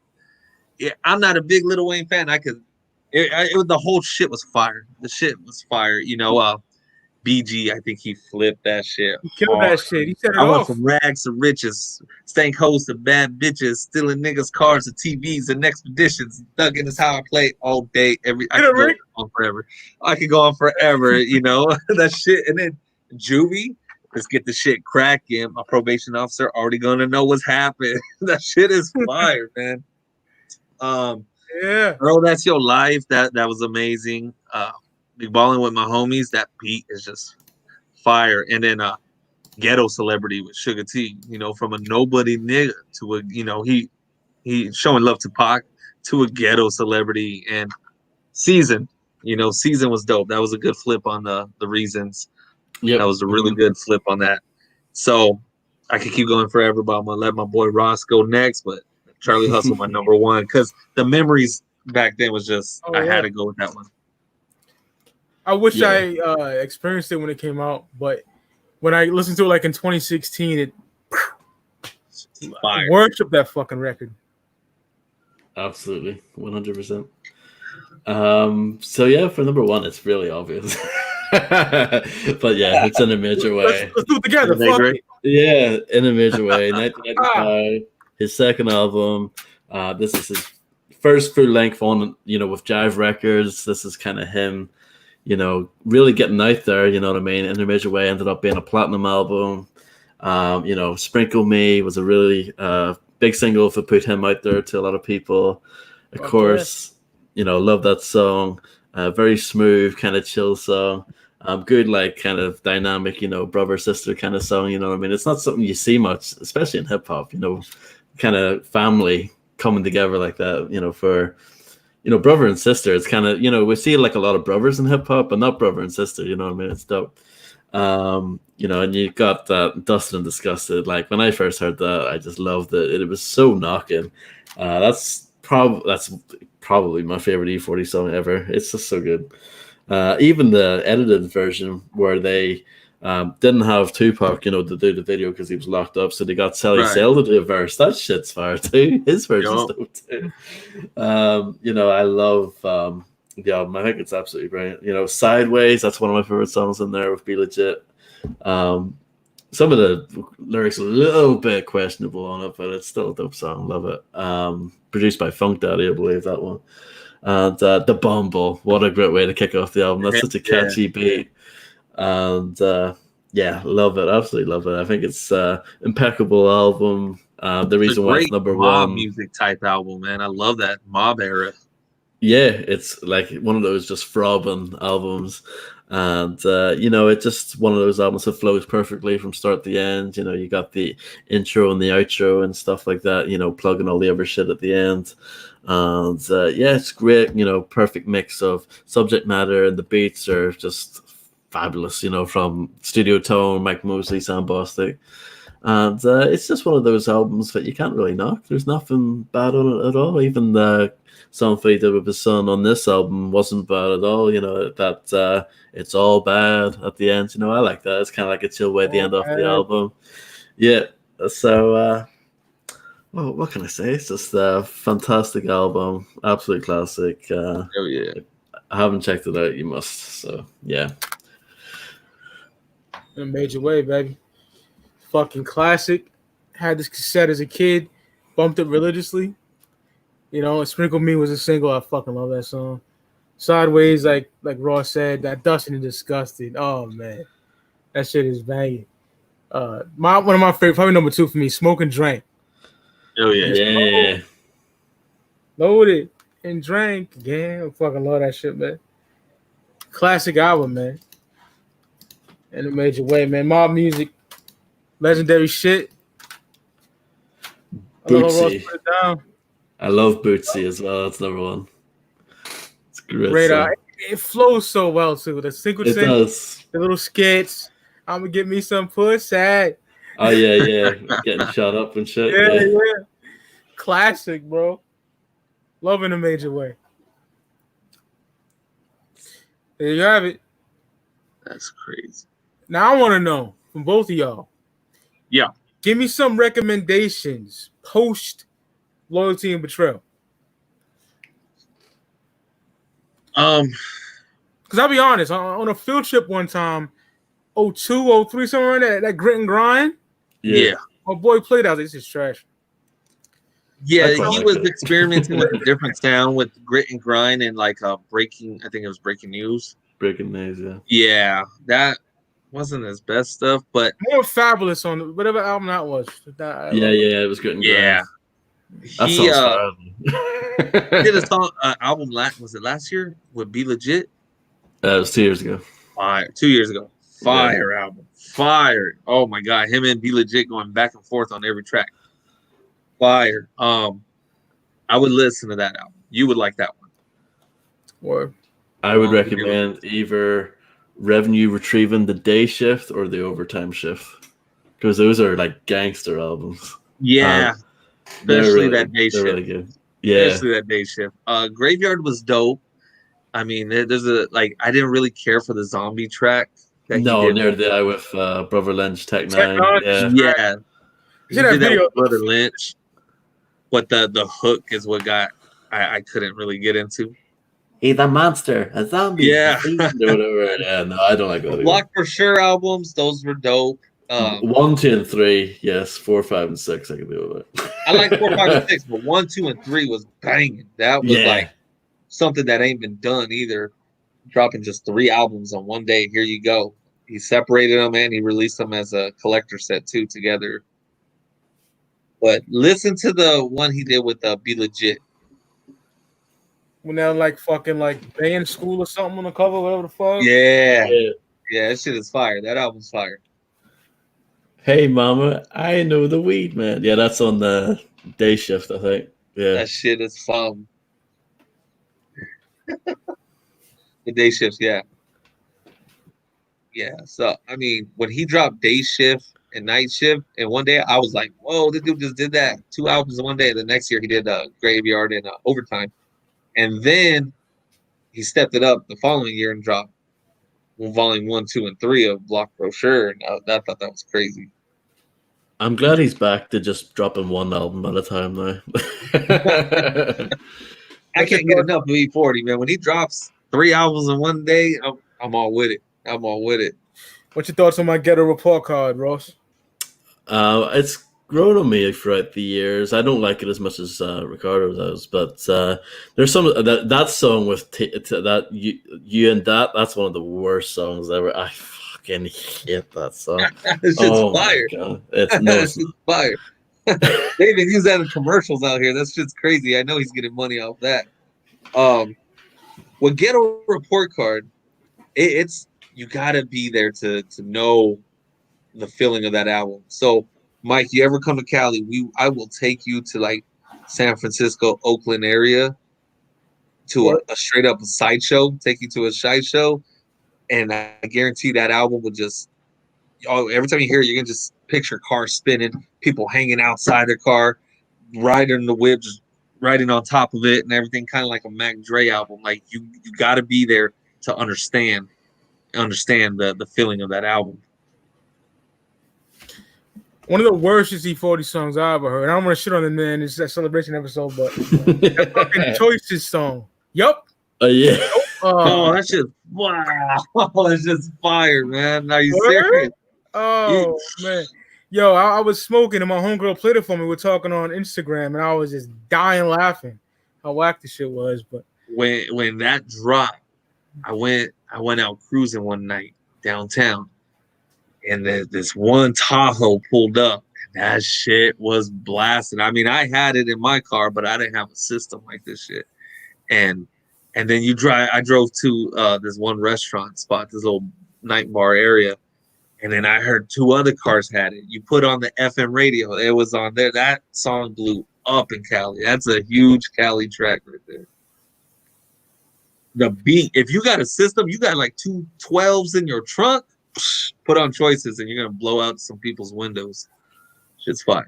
Yeah, I'm not a big Lil Wayne fan. The whole shit was fire. The shit was fire. BG, I think he flipped that shit. He killed that shit. He said it I off. went from rags to riches, stank hoes to bad bitches, stealing niggas' cars and TVs and expeditions. Thugging is how I play all day. I could go on forever. That shit. And then Juvie, let's get the shit cracking. My probation officer already gonna know what's happening. That shit is fire, man. Yeah. Bro, That's Your Life. That was amazing. Big Ballin' with My Homies. That beat is just fire. And then Ghetto Celebrity with Sugar T. From a nobody nigga to a he showing love to Pac to a ghetto celebrity. And Season. Season was dope. That was a good flip on the Reasons. Yeah, that was a really good flip on that. So I could keep going forever, but I'm gonna let my boy Ross go next. But Charlie Hustle, my number 1, because the memories back then was just I had to go with that one. I wish I experienced it when it came out, but when I listened to it like in 2016, I worship that fucking record. Absolutely, 100%. So yeah, for number 1, it's really obvious. But yeah, it's in a major way. Let's do it together. Fuck it. Yeah, in a major way. 1995, his second album. This is his first full length one, with Jive Records. This is kind of him, really getting out there. You know what I mean? In a major way, ended up being a platinum album. Sprinkle Me was a really big single to put him out there to a lot of people. Of course, love that song. Very smooth, kind of chill song. Good, like kind of dynamic, brother sister kind of song. You know what I mean? It's not something you see much, especially in hip hop. Kind of family coming together like that. For brother and sister. It's kind of we see like a lot of brothers in hip hop, but not brother and sister. You know what I mean? It's dope. And you got that Dusted and Disgusted. Like when I first heard that, I just loved it. It was so knocking. That's probably my favorite E-40 song ever. It's just so good. Even the edited version where they didn't have Tupac, to do the video because he was locked up, so they got Sally Sale to do a verse. That shit's fire too. His version's dope too. I love the album. I think it's absolutely brilliant. Sideways, that's one of my favorite songs in there with Be Legit. Some of the lyrics a little bit questionable on it, but it's still a dope song. Love it. Produced by Funk Daddy, I believe, that one. And The Bumble, what a great way to kick off the album. That's such a catchy beat. And love it. Absolutely love it. I think it's impeccable album. The reason why it's number mob one. Music type album, man. I love that mob era. Yeah, it's like one of those just throbbing albums. And it's just one of those albums that flows perfectly from start to end. You got the intro and the outro and stuff like that, plugging all the other shit at the end. And it's great, perfect mix of subject matter, and the beats are just fabulous, from Studio Tone, Mike Mosley, Sam Bostic. And it's just one of those albums that you can't really knock. There's nothing bad on it at all. Even the song he did with his son on this album wasn't bad at all. That it's all bad at the end. I like that. It's kind of like a chill way to end off the album. Yeah. So, well, what can I say? It's just a fantastic album. Absolute classic. Oh, yeah. I haven't checked it out. You must. So, yeah. In a major way, baby. Fucking classic. Had this cassette as a kid. Bumped it religiously. Sprinkle Me was a single. I fucking love that song. Sideways, like Ross said, that Dustin and Disgusted. Oh man, that shit is banging. One of my favorite, probably number 2 for me, Smoke and Drank. Oh yeah, yeah. Loaded and drank. Yeah, I fucking love that shit, man. Classic album, man. In a major way, man. Mob Music, legendary shit. Bootsy. I love Bootsy as well. That's number 1. It's great. It flows so well too. The sequencing, it does. The little skits. I'm gonna get me some pussy. Oh yeah. Getting shot up and shit. Yeah. Classic, bro. Love in a major way. There you have it. That's crazy. Now I want to know from both of y'all. Yeah. Give me some recommendations post Loyalty and Betrayal. Because I'll be honest, on a field trip one time, 02, 03, somewhere in that Grit and Grind. Yeah. My boy played out. This is trash. Yeah, he was experimenting with a different sound with Grit and Grind and like breaking. I think it was Breaking News. Breaking News, yeah. Yeah, that wasn't his best stuff, but more Fabulous on whatever album that was. It was Grit and Grind. Yeah. He did a song album was it last year with Be Legit? It was 2 years ago. Fire. 2 years ago. Fire album. Fire. Oh my god, him and Be Legit going back and forth on every track. Fire. I would listen to that album. You would like that one. Or I would recommend either Revenue Retrieving the Day Shift or the Overtime Shift, because those are like gangster albums. Yeah. Especially that Day Shift. Really good. Yeah. Especially that Day Shift. Graveyard was dope. I mean, there's I didn't really care for the zombie track. No, near the eye with Brother Lynch, Tech 9. Yeah. He did that with Brother Lynch. But the hook is what I couldn't really get into. He's a monster, a zombie. Yeah. Whatever. Yeah, no, I don't like that. Block for Sure albums, those were dope. 1, 2, and 3, yes. 4, 5, and 6, I can do with it. I like 4, 5, and 6, but 1, 2, and 3 was banging. That was like something that ain't been done either. Dropping just 3 albums on one day. Here you go. He separated them and he released them as a collector set too together. But listen to the one he did with Be Legit. When they're like fucking like band school or something on the cover, whatever the fuck. Yeah, that shit is fire. That album's fire. Hey mama, I know the weed man. Yeah, that's on the Day Shift, I think. Yeah, that shit is fun. The Day Shifts, yeah. So I mean, when he dropped Day Shift and Night Shift, and one day I was like, "Whoa, this dude just did that 2 albums in one day." The next year he did Graveyard and Overtime, and then he stepped it up the following year and dropped volume 1, 2, and 3 of Block Brochure, and I thought that was crazy. I'm glad he's back to just dropping 1 album at a time now. I can't get enough of E-40, man. When he drops 3 albums in one day, I'm all with it. What's your thoughts on my Ghetto Report card, Ross? It's grown on me throughout the years. I don't like it as much as Ricardo does, but there's some that song with that you and that's one of the worst songs ever. I fucking hate that song. It's just fire. It's fire. They even use that in commercials out here. That's just crazy. I know he's getting money off that. With Ghetto Report card, it's you gotta be there to know the feeling of that album. So, Mike, you ever come to Cali? I will take you to like San Francisco, Oakland area to a straight up sideshow. Take you to a sideshow, and I guarantee that album will just. Oh, every time you hear it, you're gonna just picture cars spinning, people hanging outside their car, riding the whip, just riding on top of it, and everything, kind of like a Mac Dre album. Like you got to be there to understand the feeling of that album. One of the worst E-40 songs I ever heard. I don't want to shit on the man. It's that celebration episode, but that fucking Choices song. Yup. Oh yeah. Oh, that's just wow. That's just fire, man. Are you serious? Oh man. Yo, I was smoking and my homegirl played it for me. We're talking on Instagram and I was just dying laughing how whack the shit was. But when that dropped, I went out cruising one night downtown, and this one Tahoe pulled up, and that shit was blasting. I mean, I had it in my car, but I didn't have a system like this shit. And then I drove to this one restaurant spot, this little night bar area, and then I heard 2 other cars had it. You put on the FM radio, it was on there. That song blew up in Cali. That's a huge Cali track right there. The beat, if you got a system, you got like 2 12s in your trunk, put on Choices and you're gonna blow out some people's windows. Shit's fire.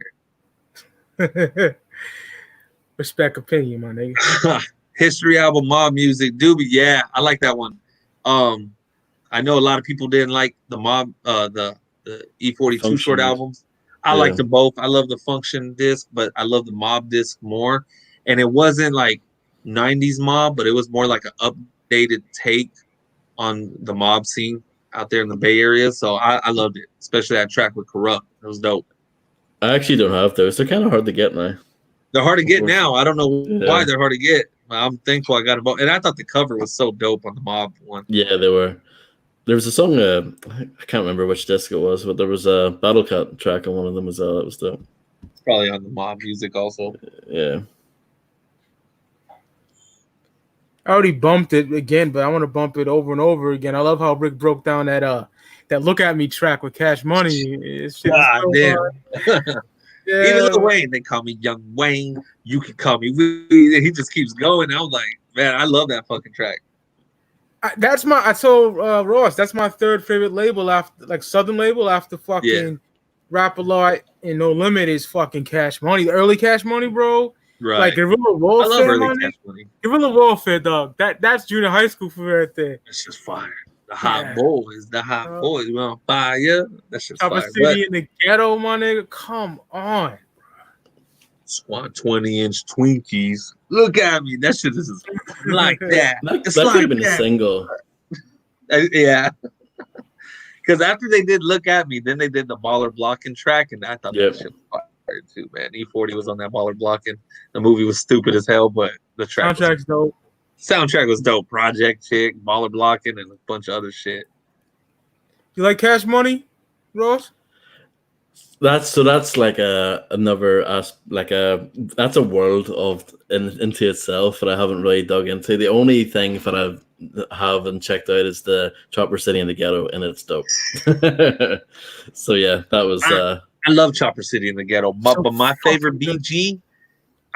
Respect opinion, my nigga. History album, Mob Music, Doobie. Yeah, I like that one. I know a lot of people didn't like the Mob, the E-40 Too Short albums. I like them both. I love the Function disc, but I love the Mob disc more. And it wasn't like 90s Mob, but it was more like an updated take on the mob scene out there in the Bay Area. So I loved it, especially that track with Corrupt. It was dope. I actually don't have those. They're kind of hard to get now. They're hard to get now. I don't know why they're hard to get. I'm thankful I got them both. And I thought the cover was so dope on the Mob one. Yeah, they were. There was a song, I can't remember which disc it was, but there was a Battle Cat track on one of them as well. That was dope. It's probably on the Mob Music also. Yeah. I already bumped it again, but I want to bump it over and over again. I love how Rick broke down that Look At Me track with Cash Money. God damn. Yeah. Even Lil Wayne, they call me Young Wayne. You can call me. He just keeps going. I was like, man, I love that fucking track. I told Ross, that's my 3rd favorite label after, like, Southern label after fucking Rap A Lot and No Limit is fucking Cash Money. The early Cash Money, bro. Right. Like Guerrilla Warfare. I love early Cash Money. Guerrilla Warfare, dog. That's junior high school for me right there. That's just fire. The hot boys. We on fire. That's just fire. City in the ghetto, my nigga. Come on. Squat 20-inch Twinkies. Look at me. That shit is like that. That could have been a single. Yeah. Because after they did Look At Me, then they did the Baller Blocking track, and I thought that shit was fire too, man. E-40 was on that Baller Blocking. The movie was stupid as hell, but the soundtrack's dope. Soundtrack was dope. Project Chick, Baller Blocking, and a bunch of other shit. You like Cash Money, Ross? That's like that's a world into itself that I haven't really dug into. The only thing that I haven't checked out is the Chopper City in the Ghetto, and it's dope. So yeah, that was. I love Chopper City in the Ghetto, but my favorite BG,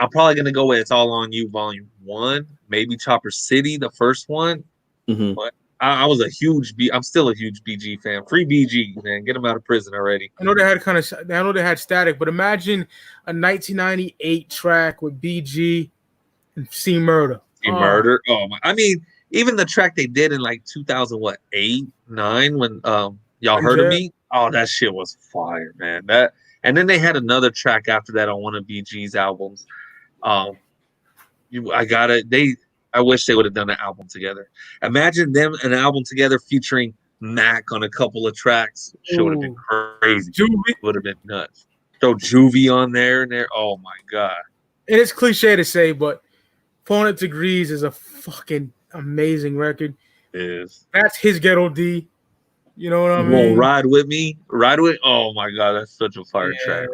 I'm probably gonna go with It's All on You, Volume 1, maybe Chopper City, the first one. Mm-hmm. But I was I'm still a huge BG fan. Free BG, man. Get him out of prison already. I know they had Static, but imagine a 1998 track with BG and C Murder. Murder. Oh my! I mean, even the track they did in like 2008, 9 when Y'all Heard of Me. Oh, that shit was fire, man. And then they had another track after that on one of BG's albums. I wish they would have done an album together. Imagine them an album together featuring Mac on a couple of tracks. Shit would have been crazy. Juvie would have been nuts. Throw Juvie on there and there. Oh my god! And it's cliche to say, but 400 Degrees is a fucking amazing record. It is. That's his Ghetto D. You know what I mean? Well, Ride With Me. Oh my god, that's such a fire track.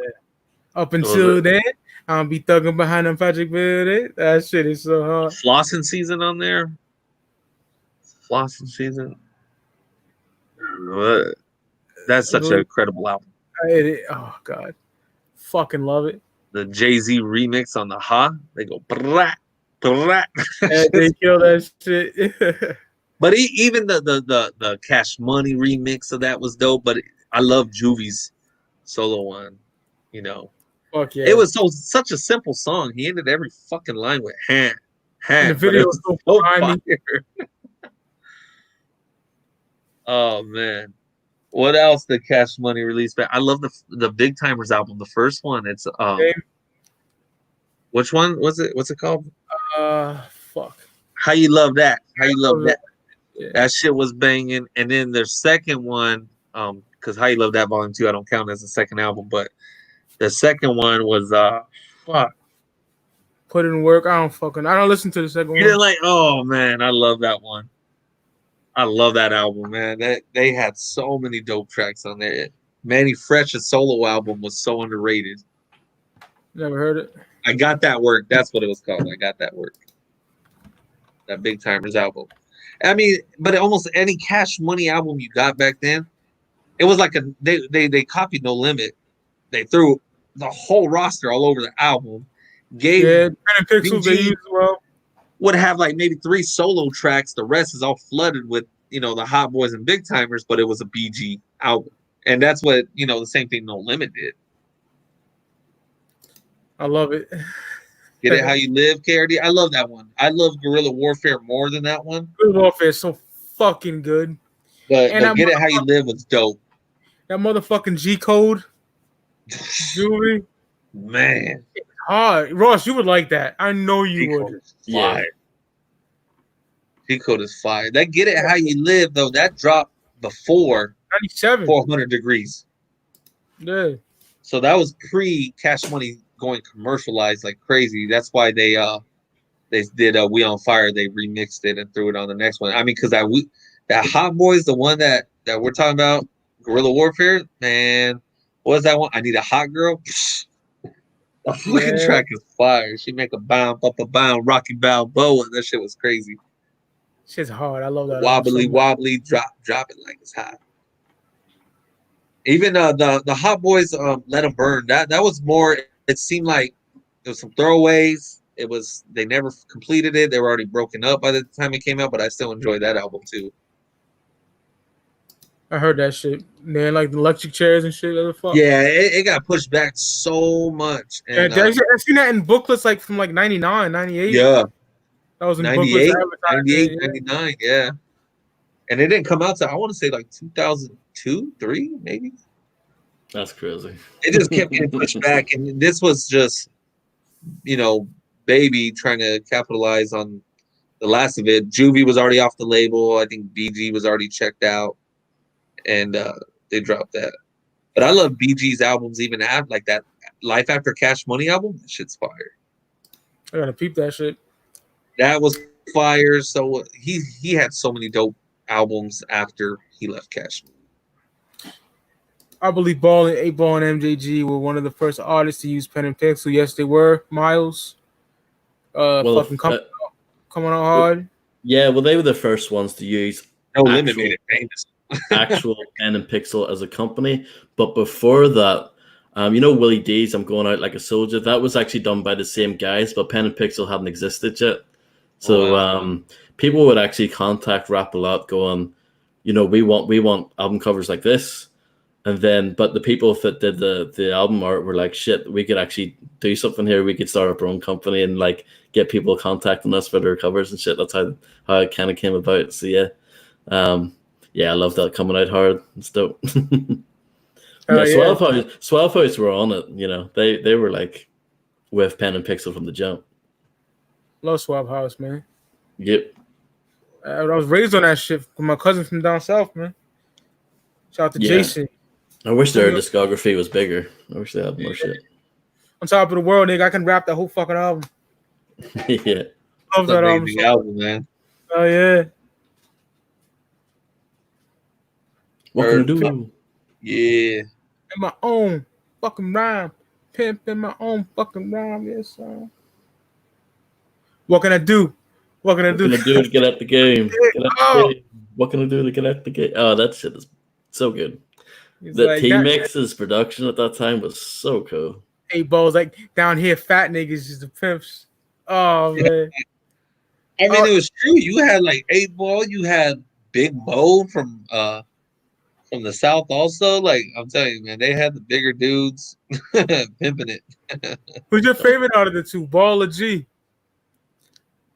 Up until then, I'll be thugging behind them Patrick Building. That shit is so hard. Flossing Season on there. Flossing Season. That's such an incredible album. Oh god, fucking love it. The Jay-Z remix on the Ha. They go brat, brat. They kill that shit. But even the Cash Money remix of that was dope. But I love Juvie's solo one. You know. Fuck yeah. It was such a simple song. He ended every fucking line with "ha." The video was so fire. Oh man, what else did Cash Money release? I love the Big Timers album, the first one. It's which one was it? What's it called? Fuck. How You Love That? How You Love That? Yeah. That shit was banging. And then their second one, because How You Love That Volume 2, I don't count as the second album, but the second one was fuck. Put It in Work. I don't listen to the second one. You didn't like? Oh man, I love that one. I love that album, man. They had so many dope tracks on there. Manny Fresh's solo album was so underrated. Never heard it. I Got That Work. That's what it was called. I Got That Work. That Big Timers album. I mean, but almost any Cash Money album you got back then, it was like they copied No Limit. They threw the whole roster all over the album. Pixels they use as well. Would have like maybe 3 solo tracks. The rest is all flooded with, the Hot Boys and Big Timers, but it was a BG album. And that's what, the same thing No Limit did. I love it. Get It How You Live, KRD. I love that one. I love Guerrilla Warfare more than that one. Guerrilla Warfare is so fucking good. But Get It How You Live was dope. That motherfucking G Code. Jewelry. Man. Hard. Ross, you would like that. I know you would. Yeah. G Code is fire. That Get It How You Live, though, that dropped before 97. 400 Degrees. Yeah. So that was pre-Cash Money going commercialized like crazy. That's why they did We On Fire. They remixed it and threw it on the next one. I mean, because that Hot Boys, the one that we're talking about, Guerrilla Warfare, man, what was that one? I Need a Hot Girl. The fucking track is fire. She make a bound, up a bound, Rocky Balboa. That shit was crazy. Shit's hard. I love that. Wobbly, drop it like it's hot. Even the Hot Boys, Let 'Em Burn. That was more. It seemed like there was some throwaways. They never completed it. They were already broken up by the time it came out, but I still enjoyed that album too. I heard that shit. Man, like the electric chairs and shit. Yeah, it got pushed back so much. And, I've seen that in booklets like from like 99, 98. Yeah. That was in 98, booklets. 98, 99, yeah. And it didn't come out till, I want to say, like 2002, 3, maybe. That's crazy. It just kept getting pushed back. And this was just, Baby trying to capitalize on the last of it. Juvie was already off the label. I think BG was already checked out. and they dropped that. But I love BG's albums even after like that Life After Cash Money album. That shit's fire. I gotta peep that shit. That was fire. So he had so many dope albums after he left Cash Money. I believe Ball and 8Ball and MJG were one of the first artists to use pen and pencil. Yes, they were. Miles, coming on hard. Yeah, well, they were the first ones to use No Limit made it famous. actual pen and pixel as a company. But before that, Willie D's I'm Going Out Like a Soldier, that was actually done by the same guys, but pen and pixel hadn't existed yet. So people would actually contact Rap-A-Lot going, we want album covers like this. And then, but the people that did the album art were like, shit, we could actually do something here. We could start our own company and like get people contacting us for their covers and shit. That's how it kind of came about. So yeah. I love that coming out hard. It's dope. Swell House were on it. They were like with pen and pixel from the jump. Love Swab House, man. Yep. I was raised on that shit with my cousin from down south, man. Shout out to Jason. I wish their discography was bigger. I wish they had more shit. On Top of the World, nigga, I can rap that whole fucking album. Yeah. Love that album, man. Oh, yeah. What can I do? Yeah. In my own fucking rhyme. Pimp in my own fucking rhyme. Yes, sir. What can I do? What can I do? What can I do to get at the game? What can I do to get at the game? Oh, that shit is so good. The T-Mix's production at that time was so cool. 8Ball's like, down here, fat niggas is the pimps. Oh, man. I mean, it was true. You had like 8Ball. You had Big Mo from the South also. Like, I'm telling you, man, they had the bigger dudes pimping it. Who's your favorite out of the two, Ball or G?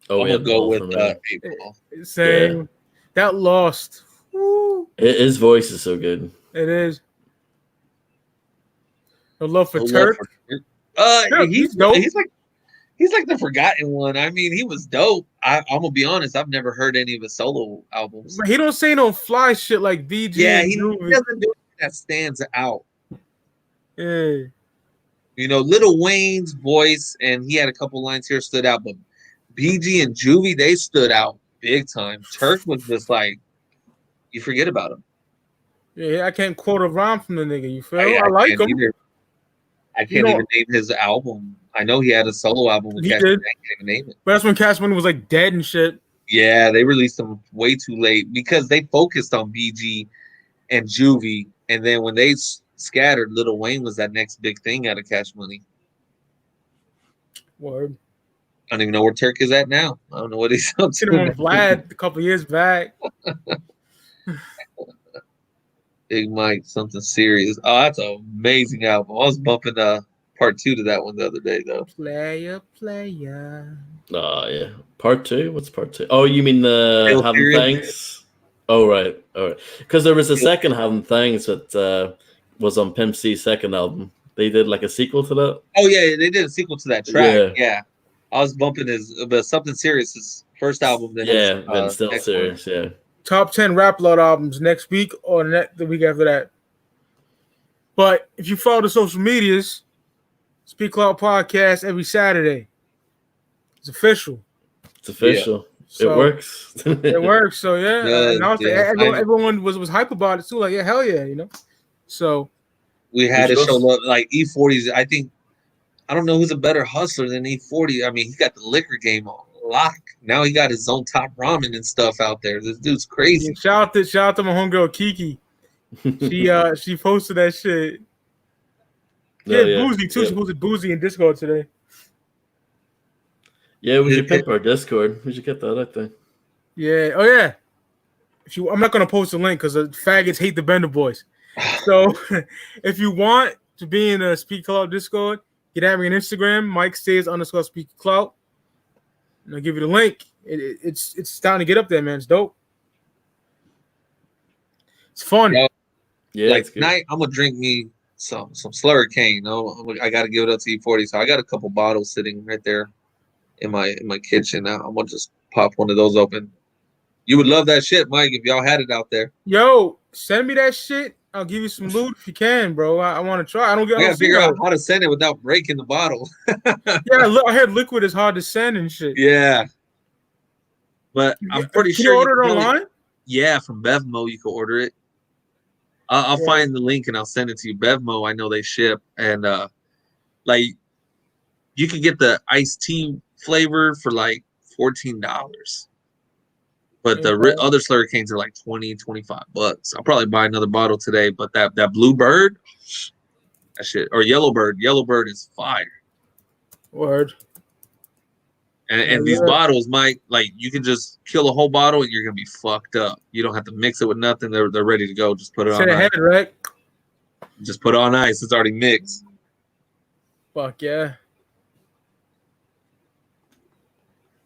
I'm going to go with 8Ball. Same. Yeah. That Lost. Woo. His voice is so good. It is. No love for Turk. He's dope. He's like the forgotten one. I mean, he was dope. I'm gonna be honest. I've never heard any of his solo albums. But he don't say no fly shit like BG. Yeah, he doesn't do anything that stands out. Yeah. Lil Wayne's voice, and he had a couple lines here stood out, but BG and Juvie, they stood out big time. Turk was just like, you forget about him. Yeah, I can't quote a rhyme from the nigga. You feel? I like him. I can't even name his album. I know he had a solo album with Cash Money. I can't even name it. But that's when Cash Money was like dead and shit. Yeah, they released him way too late because they focused on BG and Juvie, and then when they scattered, Lil Wayne was that next big thing out of Cash Money. Word. I don't even know where Turk is at now. I don't know what he's up to. Seen him on Vlad a couple years back. Big Mike, Something Serious. Oh, that's an amazing album. I was bumping part 2 to that one the other day, though. Player. Oh, yeah. Part 2? What's part 2? Oh, you mean the Having Thanks? Oh, right. All right. Because there was a second Having Thanks that was on Pimp C's second album. They did like a sequel to that. Oh, yeah. They did a sequel to that track. Yeah. I was bumping but Something Serious, his first album. Then Still Serious, yeah. Top 10 Rap-A-Lot albums next week or the week after that. But if you follow the social medias, Speak Clout Podcast every Saturday. It's official. Yeah. So, it works. It works. So everyone was hype about it too. Like, yeah, hell yeah, So we had to show love. Like E-40's. I don't know who's a better hustler than E-40. I mean, he got the liquor game on lock. Now he got his own top ramen and stuff out there. This dude's crazy. Yeah, shout out to my homegirl Kiki. She posted that shit. Boozy too. Yeah. She posted Boozy in Discord today. Yeah, we should pimp our Discord. We should get that out there. Yeah. Oh yeah. I'm not gonna post a link because the faggots hate the Bender Boys. So if you want to be in a Speak Clout Discord, get at me on Instagram. Mike stays _Speak Clout. And I'll give you the link. It's time to get up there, man. It's dope. It's fun. Yeah, like tonight, I'm gonna drink me some Slurricane. I gotta give it up to E-40. So I got a couple bottles sitting right there in my kitchen. Now I'm gonna just pop one of those open. You would love that shit, Mike, if y'all had it out there. Yo, Send me that shit. I'll give you some loot if you can, bro. I want to try. I gotta figure out how to send it without breaking the bottle. Yeah, I heard liquid is hard to send and shit. Yeah, but I'm pretty sure you order it online. Yeah, from Bevmo you can order it. I'll find the link and I'll send it to you. Bevmo, I know they ship, and like you can get the iced tea flavor for like $14. But the other slurricanes are like $20-$25. I'll probably buy another bottle today. But that blue bird, that shit, or yellow bird is fire. Word. And these bottles might, like, you can just kill a whole bottle and you're gonna be fucked up. You don't have to mix it with nothing. They're ready to go. Just put it on ice. Right? Just put it on ice. It's already mixed. Fuck yeah.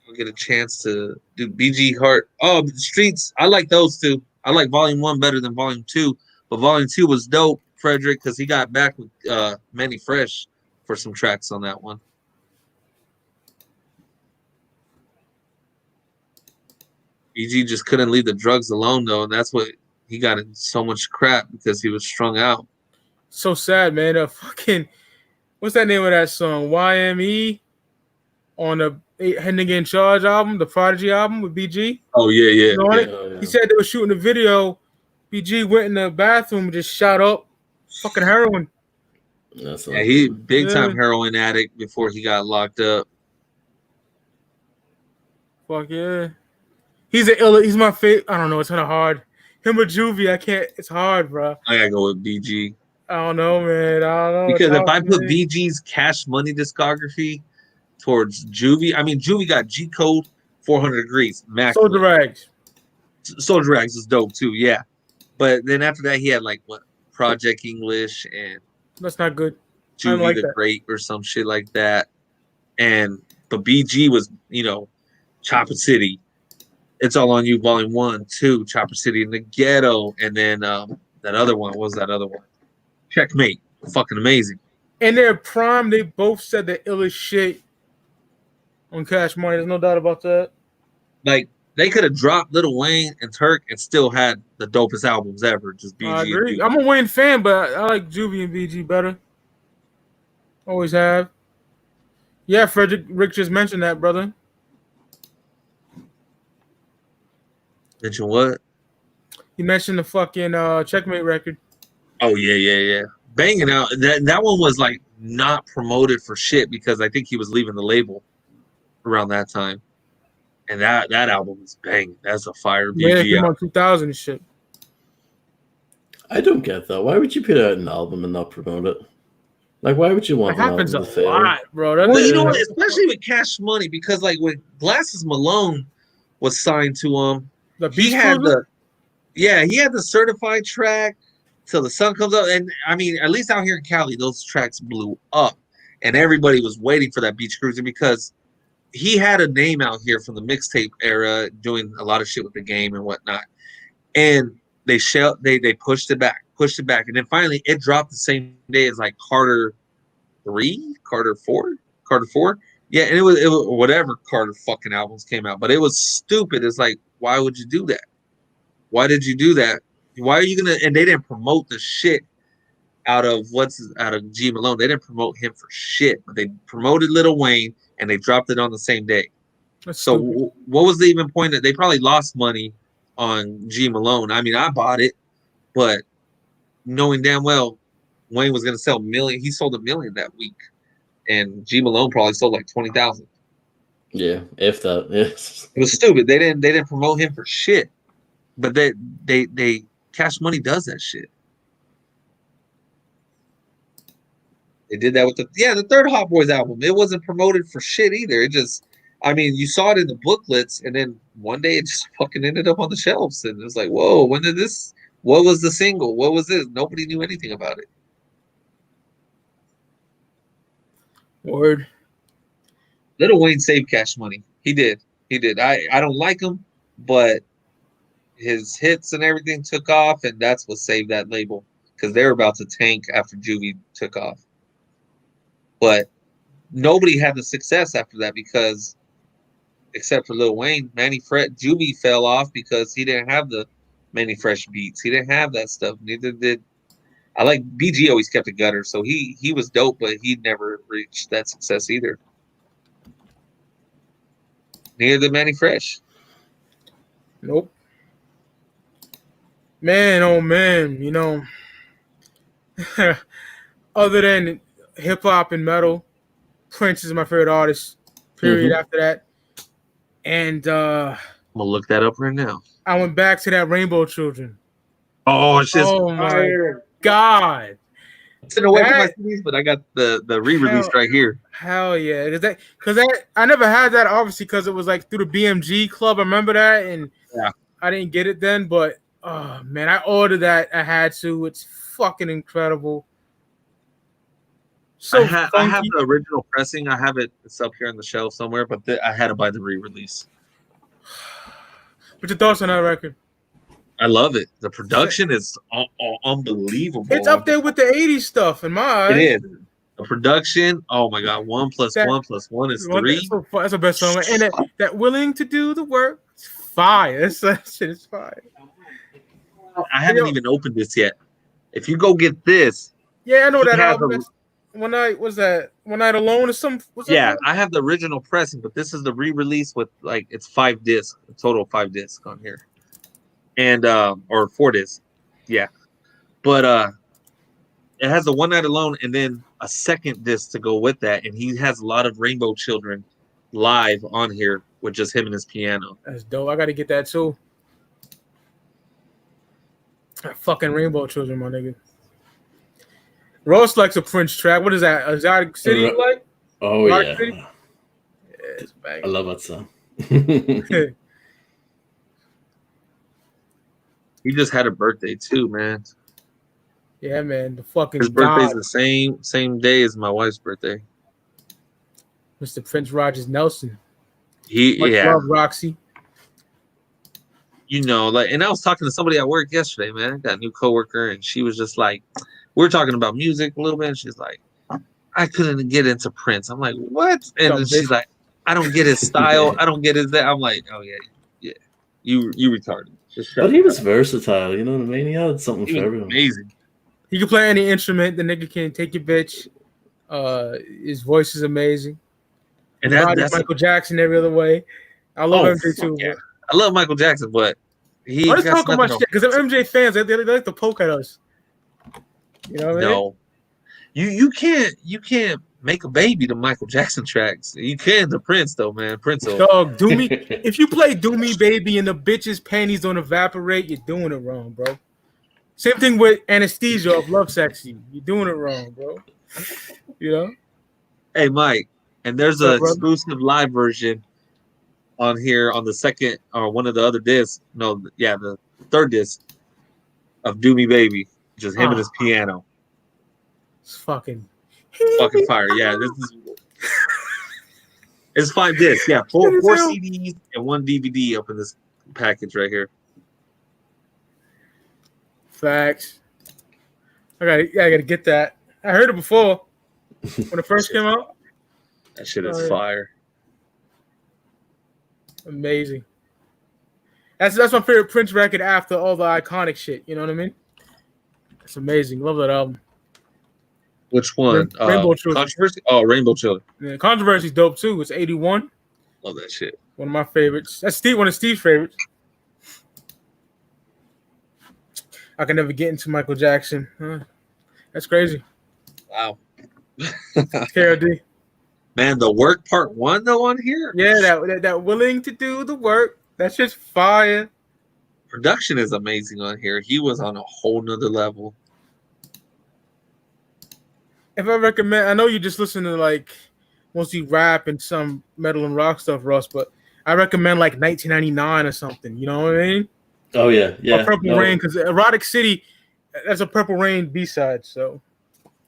We'll get a chance to do BG Heart. Oh, Streets. I like those two. I like Volume 1 better than Volume 2. But Volume 2 was dope, Frederick, because he got back with Manny Fresh for some tracks on that one. BG just couldn't leave the drugs alone, though, and that's what he got in so much crap because he was strung out. So sad, man. Fucking, what's that name of that song? YME on the Heading in Charge album, the Prodigy album with BG. Oh, yeah. You know yeah. He said they were shooting a video. BG went in the bathroom and just shot up fucking heroin. Yeah, he big time heroin addict before he got locked up. Fuck yeah. He's my favorite. I don't know. It's kind of hard. Him or Juvie, I can't. It's hard, bro. I gotta go with BG. I don't know, man. I don't know. Because if I put BG's Cash Money discography towards Juvie, I mean, Juvie got G Code 400 Degrees. Soldier Rags. Soldier Rags is dope too, yeah. But then after that, he had like what Project English and that's not good. Juvie like the Great or some shit like that. But BG was, Chopper City. It's All on You, Volume 1, 2, Chopper City in the Ghetto, and then that other one. What was that other one? Checkmate. Fucking amazing. In their prime, they both said the illest shit on Cash Money. There's no doubt about that. Like, they could have dropped Lil Wayne and Turk and still had the dopest albums ever. Just BG. I agree. I'm a Wayne fan, but I like Juvie and BG better. Always have. Yeah, Frederick, Rick just mentioned that, brother. Mention what? You mentioned the fucking Checkmate record. Oh, yeah. Banging out. That one was, like, not promoted for shit because I think he was leaving the label around that time. And that album is banging. That's a fire BG. Yeah, it came on 2000 and shit. I don't get that. Why would you put out an album and not promote it? Like, why would you want that happens a fail? lot, bro. Well, you know what? Especially with Cash Money, because, like, when Glasses Malone was signed to him, he had the certified track Till the Sun Comes Up. And I mean, at least out here in Cali, those tracks blew up. And everybody was waiting for that Beach Cruiser because he had a name out here from the mixtape era, doing a lot of shit with the game and whatnot. And they pushed it back. And then finally it dropped the same day as like Carter 4. Yeah, and it was whatever Carter fucking albums came out, but it was stupid. It's like, why would you do that? Why did you do that? Why are you gonna? And they didn't promote the shit out of G Malone. They didn't promote him for shit, but they promoted Lil Wayne and they dropped it on the same day. That's so stupid. What was the even point that they probably lost money on G Malone? I mean, I bought it, but knowing damn well Wayne was gonna sell million, he sold 1 million that week. And G Malone probably sold like 20,000. Yeah, if that. Yes. It was stupid. They didn't promote him for shit. But they Cash Money does that shit. They did that with the third Hot Boys album. It wasn't promoted for shit either. It just, I mean, you saw it in the booklets, and then one day it just fucking ended up on the shelves, and it was like, whoa, when did this? What was the single? What was this? Nobody knew anything about it. Word. Lil Wayne saved Cash Money. He did. I don't like him, but his hits and everything took off, and that's what saved that label because they were about to tank after Juvie took off. But nobody had the success after that because, except for Lil Wayne, Juvie fell off because he didn't have the many fresh beats. He didn't have that stuff. Neither did I. Like BG always kept a gutter, so he was dope, but he never reached that success either. Neither did Manny Fresh. Nope. Man, oh man, you know, other than hip hop and metal, Prince is my favorite artist. Period. After that, and I'm gonna look that up right now. I went back to that Rainbow Children. Oh, it's just my God! I'm sitting away from my CDs, but I got the re-release right here. Hell yeah! Because I never had that, obviously, because it was like through the BMG club. I remember that, and I didn't get it then. But oh man, I ordered that. I had to. It's fucking incredible. So I have the original pressing. I have it. It's up here on the shelf somewhere, but I had to buy the re-release. What's your thoughts on that record? I love it. The production is unbelievable. It's up there with the 80s stuff in my eyes. It is. The production, oh my God, 1 + 1 + 1 is 3. That's the best song. And that willing to do the work, it's fire. That shit is fire. I haven't even opened this yet. If you go get this. Yeah, I know that album. One Night Alone or something. I have the original pressing, but this is the re-release with like it's 5 discs, a total of 5 discs on here. And or 4 discs. Yeah. But it has the One Night Alone and then a second disc to go with that. And he has a lot of Rainbow Children live on here with just him and his piano. That's dope. I gotta get that too. That fucking Rainbow Children, my nigga. Ross likes a Prince track. What is that? Exotic City you like? Oh, yeah. City? Yeah, it's banging. I love that song. He just had a birthday too, man. Yeah, man. The fucking his birthday's the same day as my wife's birthday. Mr. Prince Rogers Nelson. Much love, Roxy. You know, like, and I was talking to somebody at work yesterday, man. I got a new coworker, and she was just like, we were talking about music a little bit, and she's like, I couldn't get into Prince. I'm like, what? And then she's like, I don't get his style. I don't get his that. I'm like, oh yeah. You retarded. But he was versatile, you know what I mean? He had something for everyone. Amazing. He can play any instrument. The nigga can take your bitch. His voice is amazing. And that's Michael Jackson every other way. I love MJ too. Yeah. I love Michael Jackson, but he. Let's talk about shit because MJ fans they like to poke at us. You know what I mean? You can't make a baby to Michael Jackson tracks. You can to Prince though, man. Prince. Dog, do me. If you play "Do Me Baby" and the bitch's panties don't evaporate, you're doing it wrong, bro. Same thing with Anesthesia of Love Sexy. You're doing it wrong, bro. You know? Hey, Mike, and there's an exclusive live version on here on the second or one of the other discs. No, yeah, the third disc of "Do Me Baby," just him and his piano. It's fucking fire. Yeah, this is. It's 5 discs. Yeah, four CDs and 1 DVD up in this package right here. Facts. I gotta get that. I heard it before when it first came out. That shit is fire. Amazing. That's my favorite Prince record after all the iconic shit. You know what I mean? It's amazing. Love that album. Which one? Rainbow Children. Controversy? Oh, Rainbow Children. Yeah, Controversy's dope too. It's 81. Love that shit. One of my favorites. That's one of Steve's favorites. I can never get into Michael Jackson. That's crazy. Wow. KRD. Man, the work part 1 though on here. Yeah, that willing to do the work. That's just fire. Production is amazing on here. He was on a whole nother level. If I recommend, I know you just listen to like mostly rap and some metal and rock stuff, Russ, but I recommend like 1999 or something. You know what I mean? Oh yeah. Or Purple Rain, because Erotic City, that's a Purple Rain B-side, so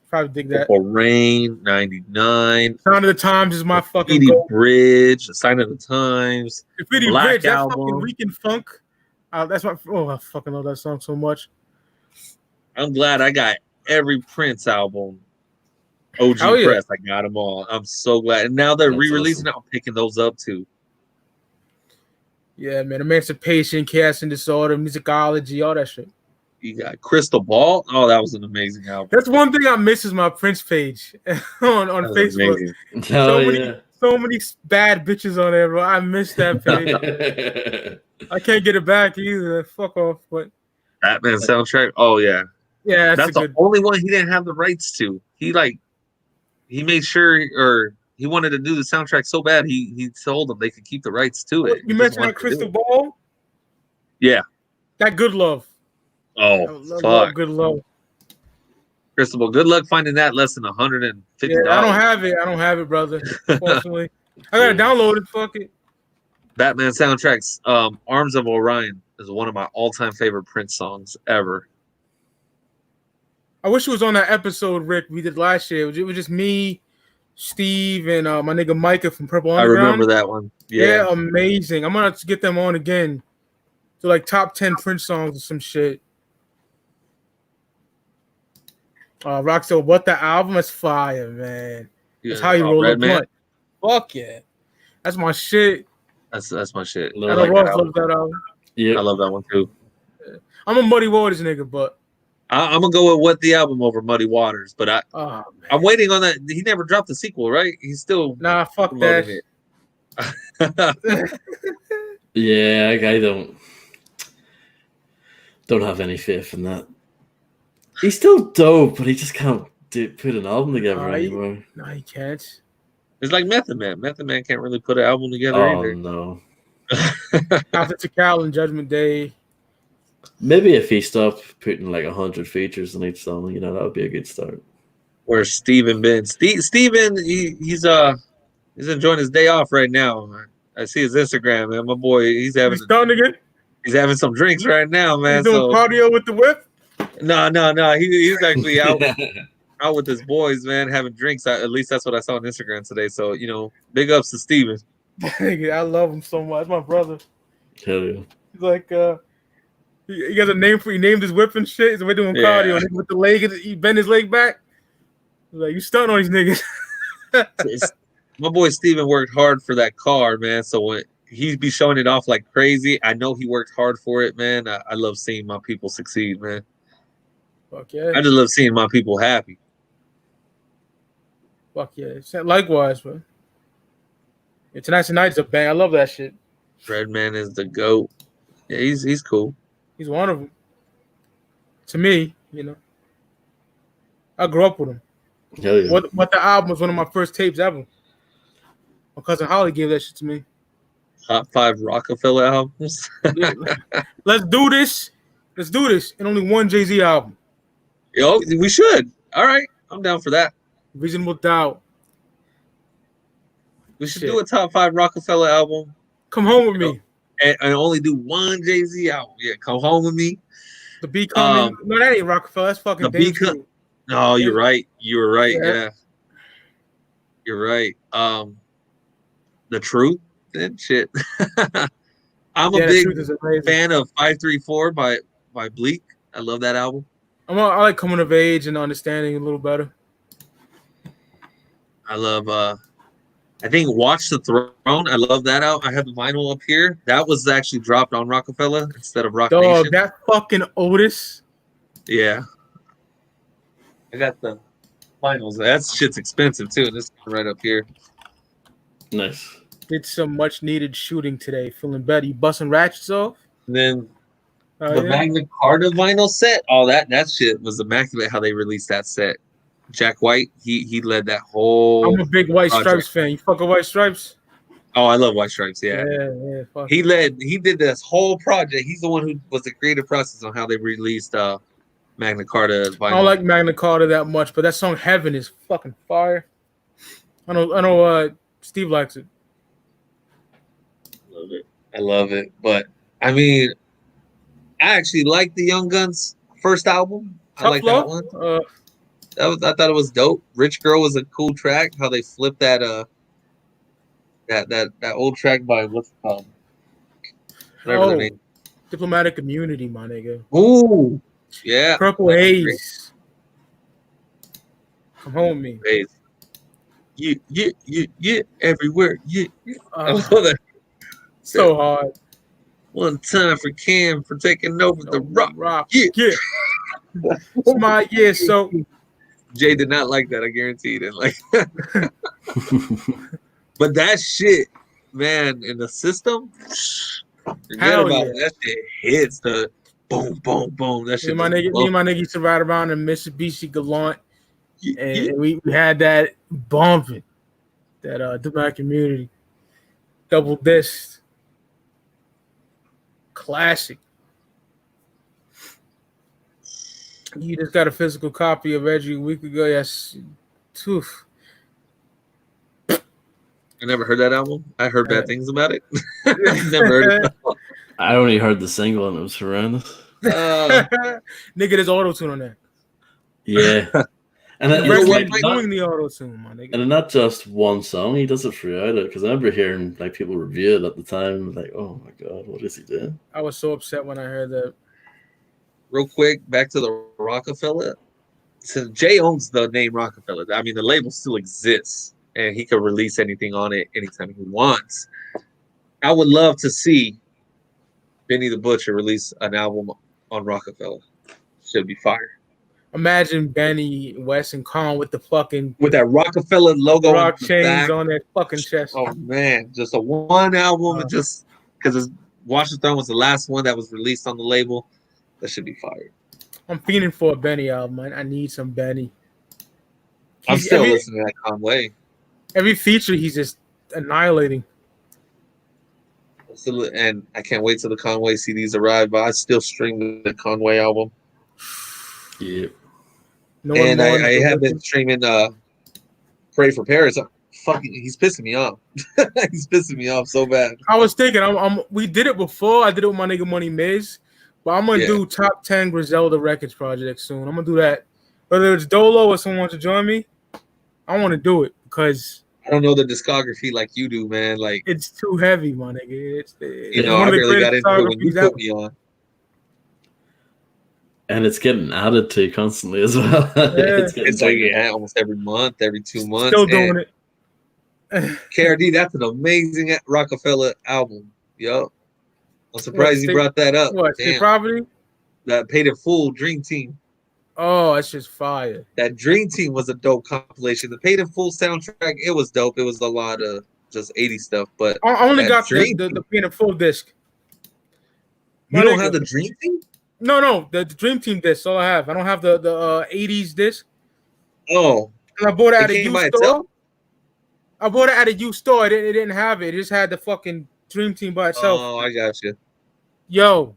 probably dig that. Purple Rain, 99. Sign of the Times is my fucking Bridge, Sign of the Times. Graffiti Bridge, that fucking Weekend Funk. That's my I fucking love that song so much. I'm glad I got every Prince album. OG press, I got them all. I'm so glad. And now they're re-releasing. Awesome. I'm picking those up too. Yeah, man. Emancipation, Chaos and Disorder, Musicology, all that shit. You got Crystal Ball. Oh, that was an amazing album. That's one thing I miss is my Prince page on Facebook. So many bad bitches on there, bro. I miss that page. I can't get it back either. Fuck off. But Batman soundtrack. Oh yeah. Yeah, that's the only one he didn't have the rights to. He made sure, or he wanted to do the soundtrack so bad he told them they could keep the rights to it. You mentioned that Crystal Ball? Yeah. That Good Love. Oh, fuck. Good Love. Crystal Ball. Good luck finding that less than $150. Yeah, I don't have it, brother. Unfortunately. I gotta download it. Fuck it. Batman soundtracks. Arms of Orion is one of my all-time favorite Prince songs ever. I wish it was on that episode, Rick, we did last year. It was just me, Steve, and my nigga Micah from Purple Underground. I remember that one. Yeah, amazing. I'm gonna have to get them on again. So like top 10 Prince songs or some shit. Rockstar, what the album is fire, man. That's how you roll a blunt. Fuck yeah. That's my shit. That's my shit. I know Ross loves that album. Yeah, I love that one too. Yeah. I'm a Muddy Waters nigga, but I'm gonna go with What the Album over Muddy Waters, but I'm waiting on that. He never dropped the sequel, right? He's still fuck that. Yeah, I don't have any faith in that. He's still dope, but he just can't put an album together anymore. No, he can't. It's like Method Man. Method Man can't really put an album together either. No. After Tikal and Judgment Day. Maybe if he stopped putting like 100 features on each song, that would be a good start. Where's Steven been? Steven, he's enjoying his day off right now. I see his Instagram, man. My boy, he's done again. He's having some drinks right now, man. He's doing cardio with the whip. No. He's actually out with his boys, man, having drinks. At least that's what I saw on Instagram today. So big ups to Steven. I love him so much. My brother. Hell yeah. He's like he got a name for. He named his whip and shit. He's doing cardio with the leg. He bent his leg back. He's like, you stunting on these niggas. My boy Steven worked hard for that car, man. So when he'd be showing it off like crazy, I know he worked hard for it, man. I love seeing my people succeed, man. Fuck yeah. I just love seeing my people happy. Fuck yeah. Likewise, bro. Tonight's a bang. I love that shit. Redman is the GOAT. Yeah, he's cool. He's one of them. To me, I grew up with him. Hell yeah. What the album was one of my first tapes ever. My cousin Holly gave that shit to me. Top 5 Roc-A-Fella albums. Let's do this. And only one Jay-Z album. Yo, we should. All right. I'm down for that. Reasonable Doubt. We should do a top 5 Roc-A-Fella album. Come Home With Me. And only do one Jay-Z album. Yeah, Come Home With Me. The B Coming. No, that ain't Roc-A-Fella. That's fucking Dame True. No, you're right. You were right. Yeah. You're right. The Truth. Then shit. I'm a big fan of 534 by Bleak. I love that album. I like Coming of Age and Understanding a little better. I love I think Watch the Throne. I love that out. I have the vinyl up here. That was actually dropped on Roc-A-Fella instead of Rock Nation. Dog, that fucking Otis. Yeah. I got the vinyls. That shit's expensive too. This right up here. Nice. Did some much needed shooting today. Feeling better. You busting ratchets off? And then the Magna Carta vinyl set. Oh, that shit was immaculate how they released that set. Jack White, he led that whole. I'm a big White Stripes fan. You fuck with White Stripes? Oh, I love White Stripes. Yeah. Fuck. He did this whole project. He's the one who was the creative process on how they released Magna Carta vinyl. I don't like Magna Carta that much, but that song Heaven is fucking fire. I know. Steve likes it. I love it. But I mean, I actually like the Young Guns first album. I like that one. I thought it was dope. Rich Girl was a cool track. How they flipped that that old track by what's it called? Whatever the name. Diplomatic Immunity, my nigga. Ooh, yeah. Purple Haze. Come home, me. Haze. Yeah, everywhere. Yeah. So hard. One time for Cam for taking over the rock. Yeah. It's my year, so Jay did not like that. I guarantee he didn't like that. But that shit, man, in the system, forget about it. That shit hits the boom, boom, boom. That shit. Me and my nigga used to ride around in Mitsubishi Galant, and we had that bumping, that Dubai Community double disc classic. You just got a physical copy of Edgy a week ago. Yes. Oof. I never heard that album. I heard bad things about it. Never heard it. I only heard the single and it was horrendous. Nigga, there's auto-tune on that. Yeah. And the record doing the auto-tune, my nigga. And not just one song, he does it throughout it. Because I remember hearing like people review it at the time, like, oh my god, what is he doing? I was so upset when I heard that. Real quick, back to the Roc-A-Fella. Since Jay owns the name Roc-A-Fella, I mean the label still exists. And he could release anything on it anytime he wants. I would love to see Benny the Butcher release an album on Roc-A-Fella. Should be fire. Imagine Benny, West, and Con with that Roc-A-Fella logo rock chains on that fucking chest. Oh man, just a one album, just because Watch the Throne was the last one that was released on the label. That should be fire. I'm feeling for a Benny album. I need some Benny. I'm still listening to that Conway. Every feature, he's just annihilating. And I can't wait till the Conway CDs arrive, but I still stream the Conway album. Yeah. And I have been streaming Pray for Paris. He's pissing me off. He's pissing me off so bad. I was thinking, we did it before. I did it with my nigga Money Miz. But I'm going to do top 10 Griselda Records projects soon. I'm going to do that. Whether it's Dolo or someone wants to join me, I want to do it because I don't know the discography like you do, man. Like it's too heavy, my nigga. I really got into it when you put me on. And it's getting added to constantly as well. It's like almost every month, every 2 months. Still doing it. KRD, that's an amazing Roc-A-Fella album. Yo, I'm surprised you brought that up. What? State Property? That Paid in Full Dream Team. Oh, that's just fire. That Dream Team was a dope compilation. The Paid in Full soundtrack, it was dope. It was a lot of just 80s stuff. But I only got the Paid in Full disc. You don't have the Dream Team? No, the Dream Team disc. All I have. I don't have the 80s disc. Oh. And I bought it at a used store. I bought it at a used store. It didn't have it. It just had the fucking Dream Team by itself. Oh, I got you. Yo,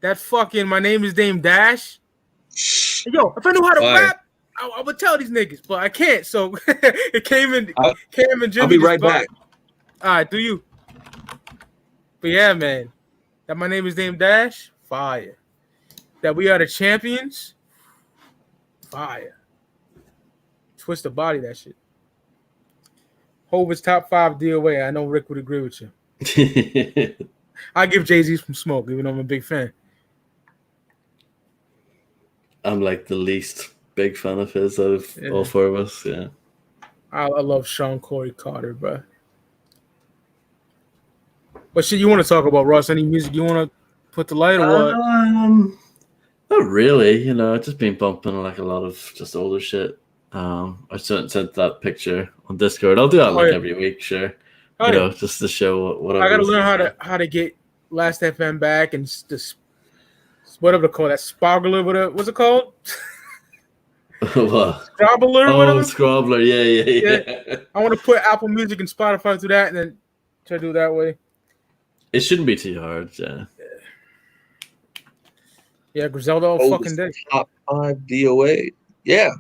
that fucking My Name is Dame Dash. Yo, if I knew how to rap, I would tell these niggas, but I can't. So it came in. Cam and Jimmy. I'll be right back. All right, do you? But yeah, man. That My Name is Dame Dash. Fire. That We Are the Champions. Fire. Twist the Body, that shit. Hova's top 5 DOA. I know Rick would agree with you. I give Jay-Z some smoke, even though I'm a big fan. I'm like the least big fan of his out of all 4 of us. Yeah. I love Sean Corey Carter, bro. What shit you want to talk about, Ross? Any music you want to put the light or what? Not really. I've just been bumping like a lot of just older shit. I sent that picture on Discord. I'll do that every week, sure. Just to show what I gotta learn how to get Last FM back and this whatever they call that Spargler. What's it called? What? Scrobbler. Oh, Scrobbler. Yeah. I want to put Apple Music and Spotify through that, and then try to do it that way. It shouldn't be too hard. Yeah, Griselda all fucking day. Top 5 DOA. Yeah.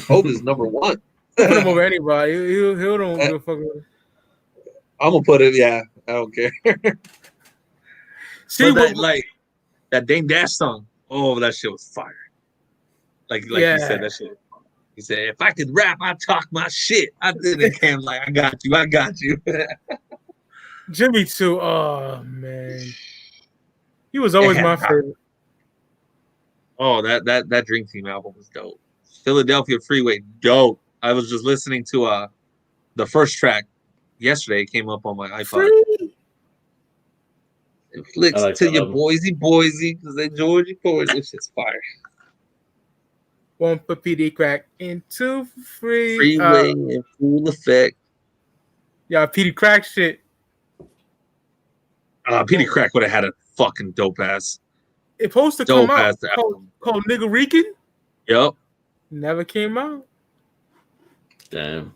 Hope is number 1. Put him over anybody. He'll don't give a fuck. I'm gonna put it. Yeah, I don't care. See, that Dame Dash song. Oh, that shit was fire. Like you said, that shit. He said, "If I could rap, I'd talk my shit." I did it. Cam like, I got you. Jimmy too. Oh man, he was always my favorite. Oh, that Dream Team album was dope. Philadelphia Freeway, dope. I was just listening to the first track yesterday. It came up on my iPod. Flicks like to your Boise, because they Georgia boys. This shit's fire. One for PD Crack and two for free. Freeway in full effect. Yeah, PD Crack shit. PD Crack would have had a fucking dope ass. It supposed to come out called Nigga Rican. Yep. Never came out. Damn.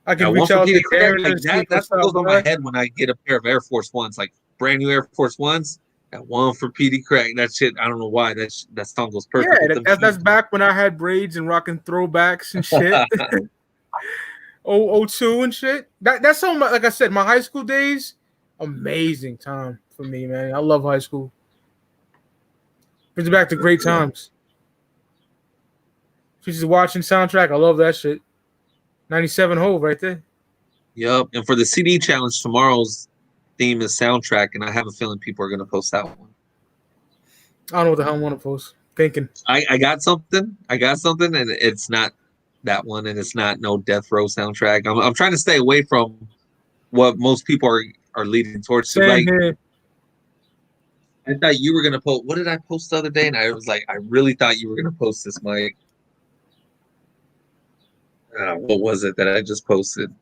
I can reach out to Darren. Like that's what goes on my head when I get a pair of Air Force Ones, like brand new Air Force Ones. That one for PD Crack. That shit, I don't know why. That song goes perfect. Yeah, that's back when I had braids and rocking throwbacks and shit. 002 and shit. That's so much. Like I said, my high school days, amazing time for me, man. I love high school. Brings me back to great times. She's watching soundtrack. I love that shit. 97 Hove right there. Yep. And for the CD challenge, tomorrow's theme is soundtrack, and I have a feeling people are going to post that one. I don't know what the hell I want to post. Thinking. I got something. And it's not that one, and it's not no Death Row soundtrack. I'm trying to stay away from what most people are leading towards. Same here. I thought you were going to post. What did I post the other day? And I was like, I really thought you were going to post this, Mike. What was it that I just posted?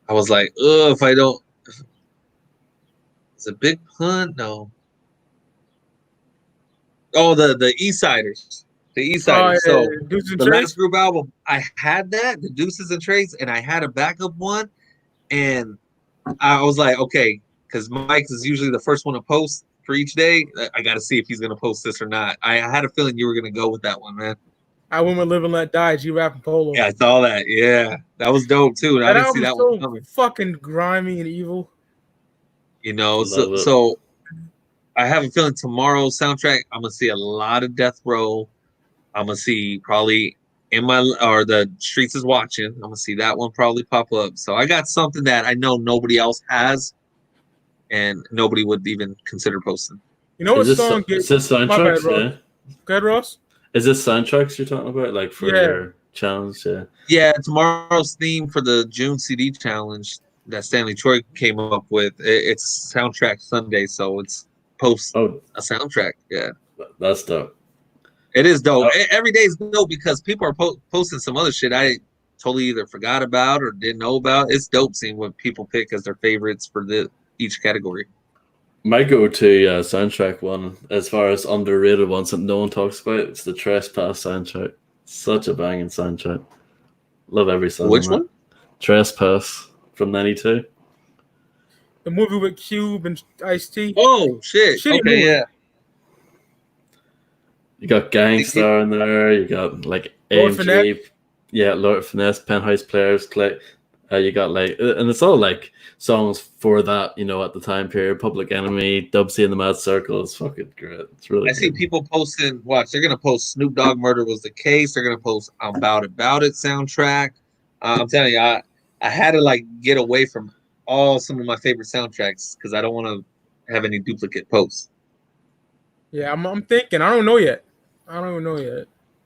I was like, if I don't. It's a Big Pun? No. Oh, the E-Siders. The E-Siders. Oh, yeah. So the last group album, I had that, the Deuces and Trades, and I had a backup one. And I was like, okay, because Mike is usually the first one to post for each day. I got to see if he's going to post this or not. I had a feeling you were going to go with that one, man. I Went With Live and Let Die, G-Rap and Polo. Yeah, I saw that. Yeah, that was dope too. And I didn't see that one coming. Fucking grimy and evil. You know, so I have a feeling tomorrow's soundtrack, I'm gonna see a lot of Death Row. I'm gonna see probably the Streets Is Watching. I'm gonna see that one probably pop up. So I got something that I know nobody else has, and nobody would even consider posting. You know what song? Is this soundtracks? Yeah. Go ahead, Ross. Is this soundtracks you're talking about, like for your challenge? Yeah. Yeah, tomorrow's theme for the June CD challenge that Stanley Troy came up with. It's Soundtrack Sunday, so it's a soundtrack. Yeah, that's dope. It is dope. Every day is dope because people are posting some other shit I totally either forgot about or didn't know about. It's dope seeing what people pick as their favorites for each category. My go-to soundtrack one, as far as underrated ones that no one talks about, it's the Trespass soundtrack. Such a banging soundtrack. Love every song. Which one? Trespass from '92. The movie with Cube and Ice-T. Oh shit! Shitty okay, movie. Yeah. You got Gangstar in there. You got like AMG. Yeah, Lord Finesse, Penthouse Players, Click. You got and it's all like songs for that, you know, at the time period. Public Enemy, Dubsy and the Mad Circle. It's fucking great. It's really. I see people posting. Watch, they're gonna post Snoop Dogg "Murder Was the Case." They're gonna post "About It soundtrack. I'm telling you, I had to get away from some of my favorite soundtracks because I don't want to have any duplicate posts. Yeah, I'm thinking. I don't know yet.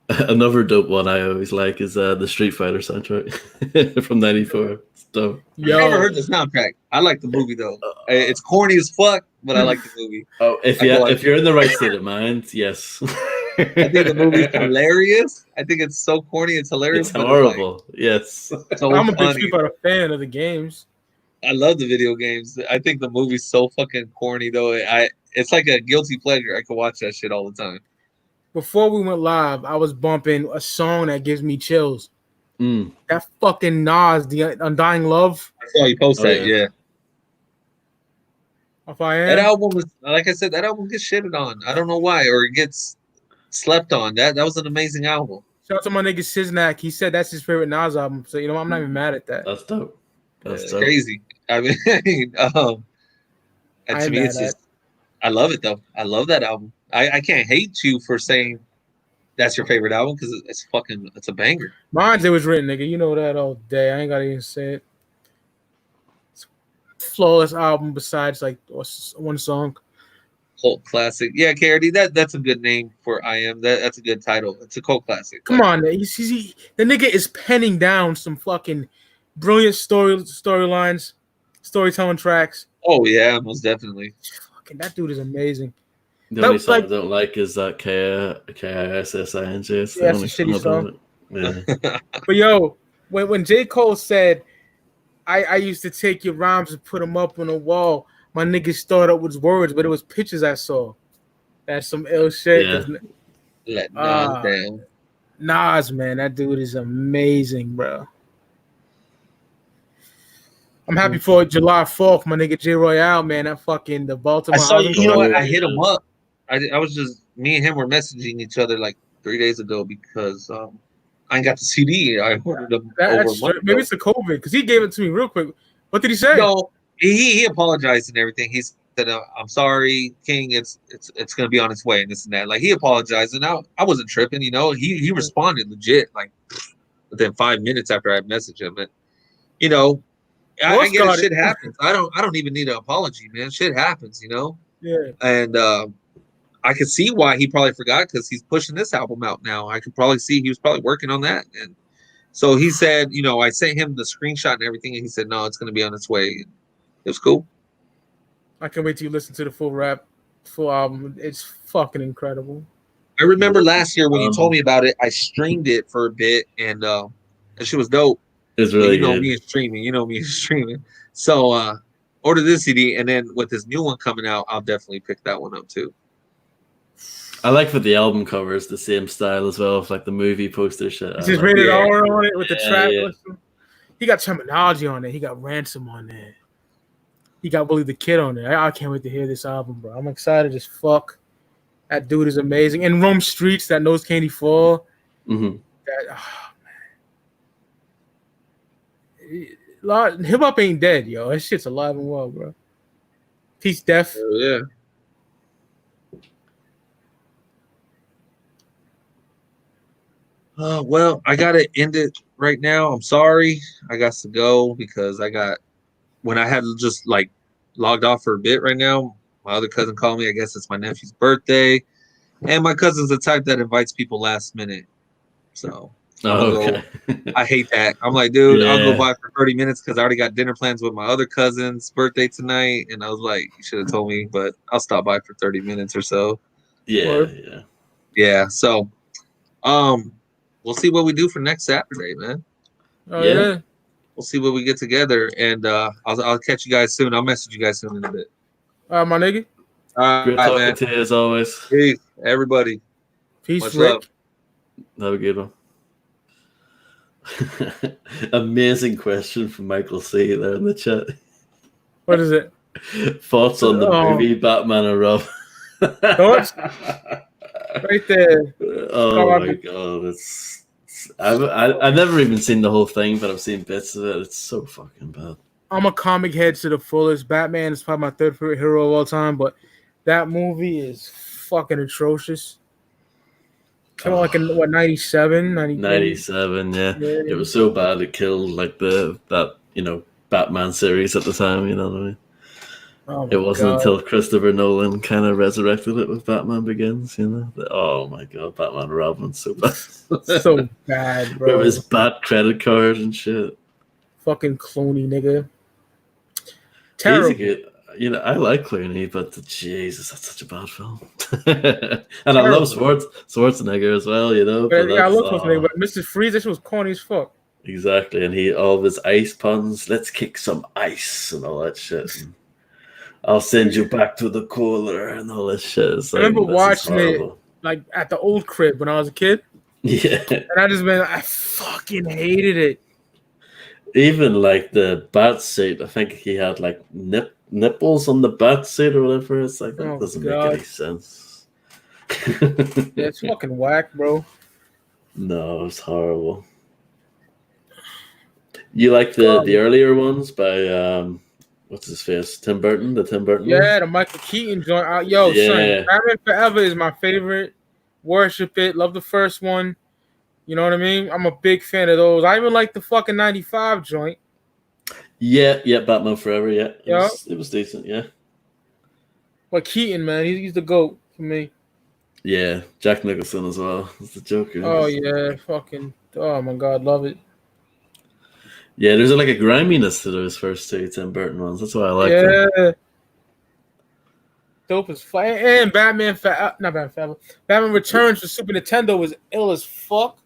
Another dope one I always like is the Street Fighter soundtrack from '94. It's dope. I never heard the soundtrack. I like the movie though. It's corny as fuck, but I like the movie. Oh, if you're in the right state of mind, yes. I think the movie's hilarious. I think it's so corny, it's hilarious. It's horrible. Yes. So I'm a big Street Fighter fan of the games. I love the video games. I think the movie's so fucking corny though. It's like a guilty pleasure. I could watch that shit all the time. Before we went live, I was bumping a song that gives me chills. That fucking Nas, The Undying Love. I saw you post that, yeah. That album was, like I said, that album gets shitted on. I don't know why, or it gets slept on. That was an amazing album. Shout out to my nigga Siznak. He said that's his favorite Nas album. So, I'm not even mad at that. That's dope. That's dope. Crazy. I mean, to me, it's just, I love it though. I love that album. I can't hate you for saying that's your favorite album because it's a banger. Mine's It Was Written, nigga. You know that all day. I ain't gotta even say it. It's a flawless album besides one song. Cult classic. Yeah, KRD, that's a good name for I Am. That's a good title. It's a cult classic. Come on, the nigga is penning down some fucking brilliant storylines. storytelling tracks. Oh yeah, most definitely. Fucking that dude is amazing. The only song I don't like is that KISSING. It's the only shitty song. Yeah. But yo, when J. Cole said, I used to take your rhymes and put them up on the wall, my niggas started up with words, but it was pictures I saw. That's some ill shit. Yeah. Let Nas down. Nas, man, that dude is amazing, bro. I'm happy for July 4th, my nigga J. Royale, man. That fucking the Baltimore. I saw you know what? I hit him up. I was just me and him were messaging each other like 3 days ago because I ain't got the CD. I ordered them over a month ago. Maybe it's the COVID because he gave it to me real quick. What did he say? No, he apologized and everything. He said, "I'm sorry, King. It's gonna be on its way and this and that." Like he apologized, and I wasn't tripping. You know, he responded legit like within 5 minutes after I messaged him. And you know, I get it. Shit happens. I don't even need an apology, man. Shit happens. You know. Yeah. And I could see why he probably forgot because he's pushing this album out now. I could probably see he was probably working on that. And so he said, you know, I sent him the screenshot and everything. And he said, no, it's going to be on its way. It was cool. I can't wait till you listen to the full album. It's fucking incredible. I remember last year when you told me about it, I streamed it for a bit and that shit was dope. It's really good. You know me and streaming. So order this CD. And then with this new one coming out, I'll definitely pick that one up too. I like that the album cover is the same style as well, with like the movie poster shit. It's just rated R on it with the track. Yeah. He got Terminology on it. He got Ransom on there. He got Willie the Kid on there. I can't wait to hear this album, bro. I'm excited as fuck. That dude is amazing. And Rome Streets, that Nose Candy Fall. Mm-hmm. Man. Hip hop ain't dead, yo. That shit's alive and well, bro. Peace, Def. Yeah. Well, I gotta end it right now. I'm sorry. I got to go because when I had just like logged off for a bit right now, my other cousin called me. I guess it's my nephew's birthday. And my cousin's the type that invites people last minute. So okay. I hate that. I'm like, dude, I'll go by for 30 minutes because I already got dinner plans with my other cousin's birthday tonight. And I was like, you should have told me, but I'll stop by for 30 minutes or so. Yeah. So we'll see what we do for next Saturday, man. Yeah. We'll see what we get together, and I'll catch you guys soon. I'll message you guys soon in a bit. All right, my nigga. Great talking to you as always. Peace, everybody. Peace, much Rick. love. Have a good one. Amazing question from Michael C. there in the chat. What is it? Thoughts on the movie Batman and Robin? Thoughts? Right there. Oh my god, I've never even seen the whole thing, but I've seen bits of it. It's so fucking bad. I'm a comic head to the fullest. Batman is probably my third favorite hero of all time, but that movie is fucking atrocious. Came out like in 97, 97, yeah. It was so bad it killed like that Batman series at the time. You know what I mean? Oh it wasn't until Christopher Nolan kind of resurrected it with Batman Begins, you know. Oh my god, Batman and Robin, so bad. So bad, bro. With his Bat credit card and shit. Fucking Clooney, nigga. Terrible. I like Clooney, but Jesus, that's such a bad film. And terrible. I love Schwarzenegger as well, you know. I love Schwarzenegger, but Mr. Freeze, that shit was corny as fuck. Exactly, and all of his ice puns, let's kick some ice and all that shit. I'll send you back to the cooler and all this shit. I remember watching it like at the old crib when I was a kid. Yeah. And I fucking hated it. Even like the bat suit, I think he had like nipples on the bat suit or whatever. It's like that doesn't make any sense. Yeah, it's fucking whack, bro. No, it's horrible. You like the earlier ones by what's his face? Tim Burton, the Tim Burton. Yeah, the Michael Keaton joint. Son, Batman Forever is my favorite. Worship it. Love the first one. You know what I mean? I'm a big fan of those. I even like the fucking 95 joint. Yeah, Batman Forever, yeah. It was decent, yeah. But Keaton, man, he's the GOAT for me. Yeah, Jack Nicholson as well. That's the Joker. Oh, yeah, oh my God, love it. Yeah, there's like a griminess to those first two Tim Burton ones. That's why I like them. Yeah. Dope as fuck. And Batman Returns for Super Nintendo was ill as fuck.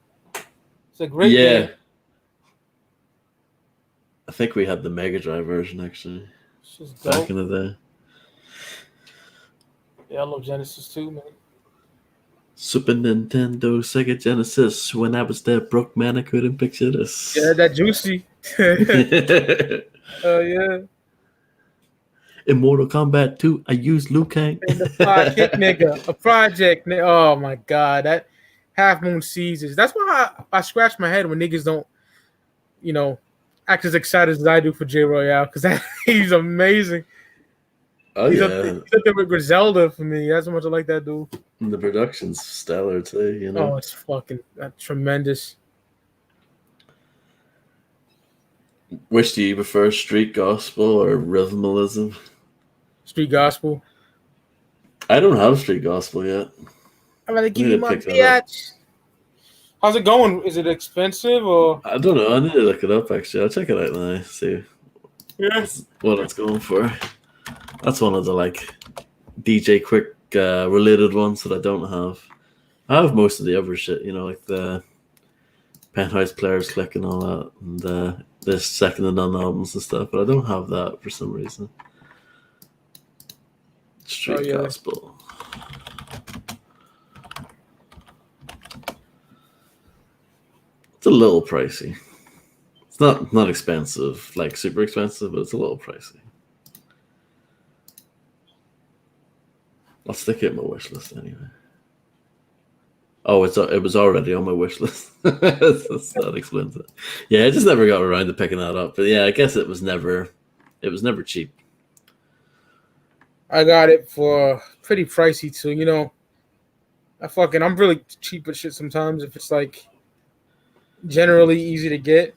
It's a great game. I think we had the Mega Drive version actually. Back in the day. Yeah, I love Genesis too, man. Super Nintendo, Sega Genesis. When I was there, broke man, I couldn't picture this. Yeah, that juicy. Oh yeah. In Mortal Kombat 2, I used Liu Kang. And the pocket nigga, a project nigga. Oh my god, that Half Moon Seasons. That's why I scratch my head when niggas don't, act as excited as I do for J Royale, because he's amazing. Oh, he's yeah. He's up there with Griselda for me. That's how much I like that dude. And the production's stellar too, Oh, it's fucking tremendous. Which do you prefer, street gospel or rhythmalism? Street gospel. I don't have street gospel yet. I'm gonna give you my biatch. How's it going? Is it expensive or? I don't know. I need to look it up actually. I'll check it out now. See what it's going for. That's one of the DJ Quick related ones that I don't have. I have most of the other shit, like the Penthouse Players Click and all that, and this Second and None albums and stuff, but I don't have that for some reason. Street gospel. It's a little pricey. It's not expensive, like super expensive, but it's a little pricey. I'll stick it in my wish list anyway. Oh, it was already on my wish list. That explains it. Yeah, I just never got around to picking that up. But yeah, I guess it was never cheap. I got it for pretty pricey too. I'm really cheap with shit sometimes if it's generally easy to get.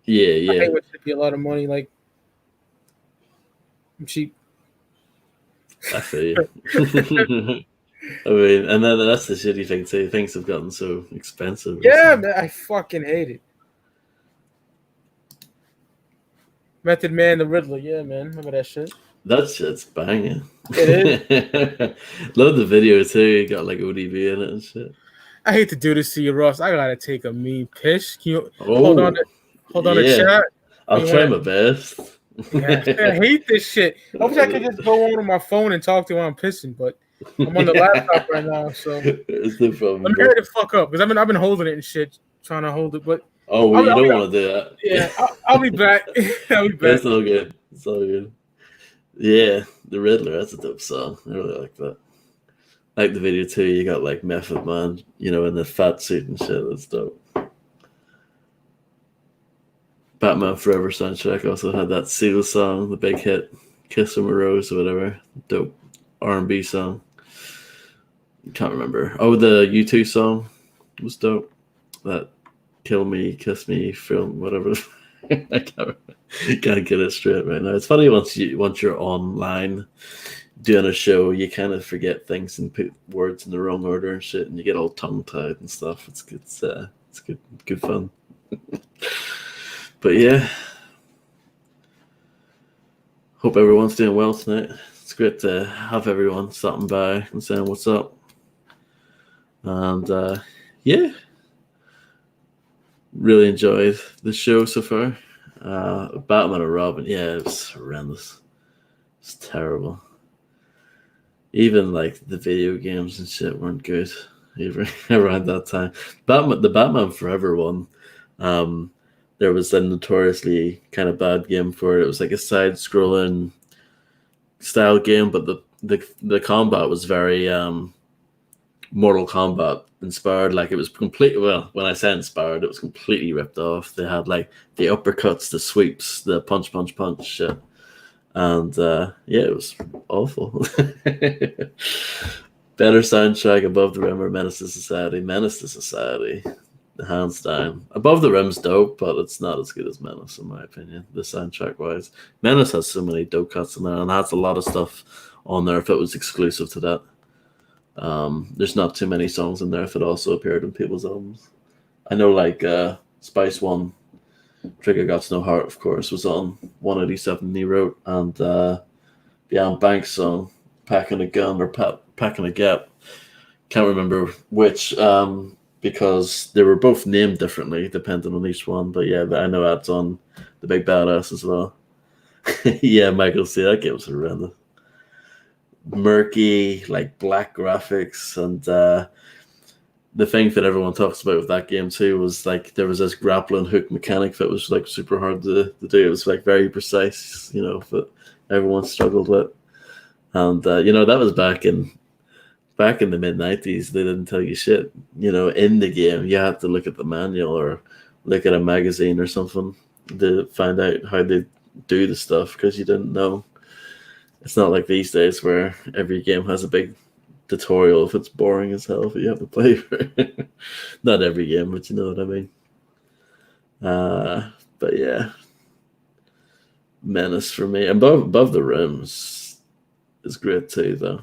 Yeah. I hate when it be a lot of money. I'm cheap. I feel you. I mean, and then that's the shitty thing too. Things have gotten so expensive. Yeah, man, I fucking hate it. Method Man, the Riddler. Yeah, man, remember that shit? That shit's banging. It is. Love the video too. You got ODB in it and shit. I hate to do this to you, Ross. I gotta take a mean piss. Can you hold on to chat? I'll try my best. Yeah, I hate this shit. I wish I could just go on my phone and talk to you while I'm pissing, but I'm on the laptop right now, so it's no problem. I'm ready to fuck up because I've been holding it and shit, trying to hold it, but you don't want to do that. Yeah, I'll be back. I'll be back. It's all good. It's all good. Yeah, the Riddler. That's a dope song. I really like that. I like the video too. You got Method Man, in the fat suit and shit. That's dope. Batman Forever soundtrack also had that Seal song, the big hit, "Kiss from a Rose" or whatever. Dope R&B song. Can't remember. Oh, the U2 song was dope. That "Kill Me, Kiss Me" film, whatever. I can't get it straight right now. It's funny once you're online doing a show, you kind of forget things and put words in the wrong order and shit, and you get all tongue tied and stuff. It's good fun. But yeah, hope everyone's doing well tonight. It's great to have everyone stopping by and saying what's up. And yeah, really enjoyed the show so far. Batman and Robin, yeah, it was horrendous. It's terrible. Even the video games and shit weren't good either around that time. The Batman Forever one. There was a notoriously kind of bad game for it. It was a side-scrolling style game, but the combat was very Mortal Kombat inspired. It was completely, well, when I say inspired, it was completely ripped off. They had the uppercuts, the sweeps, the punch shit. And yeah, it was awful. Better soundtrack, Above the Rim or Menace to Society. Menace to Society. Hands down. Above the Rim's dope, but it's not as good as Menace in my opinion, the soundtrack wise. Menace has so many dope cuts in there and has a lot of stuff on there if it was exclusive to that. There's not too many songs in there if it also appeared in people's albums. I know Spice One Trigger Got No Heart, of course, was on 187 he wrote, and Beyond Banks song, Packing a Gun or Packing a Gap. Can't remember which, because they were both named differently depending on each one. But yeah, I know that's on The Big Badass as well. Yeah, Michael, see, that game was horrendous. Murky, like black graphics, and the thing that everyone talks about with that game too was like there was this grappling hook mechanic that was like super hard to do. It was like very precise, but everyone struggled with. And that was back in the mid-90s. They didn't tell you shit. In the game, you had to look at the manual or look at a magazine or something to find out how they do the stuff because you didn't know. It's not like these days where every game has a big tutorial if it's boring as hell that you have to play for. Not every game, but you know what I mean. But yeah, Menace for me. Above the Rims is great too, though.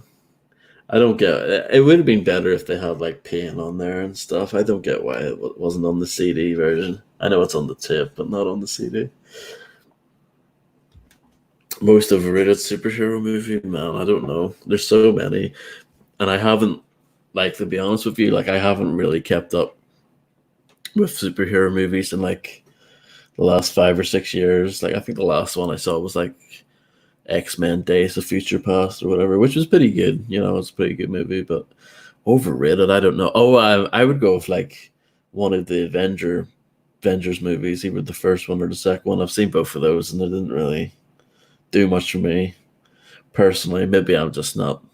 I don't get it. Would have been better if they had like Pain on there and stuff. I don't get why it wasn't on the CD version. I know it's on the tape, but not on the CD. Most overrated superhero movie, man. I don't know. There's so many. And I haven't, like, to be honest with you, like, I haven't really kept up with superhero movies in, like, the last 5 or 6 years. Like, I think the last one I saw was, like, X-Men Days of Future Past or whatever, which was pretty good. It's a pretty good movie, but overrated, I don't know. Oh, I would go with, like, one of the Avengers movies, either the first one or the second one. I've seen both of those, and they didn't really do much for me, personally. Maybe I'm just not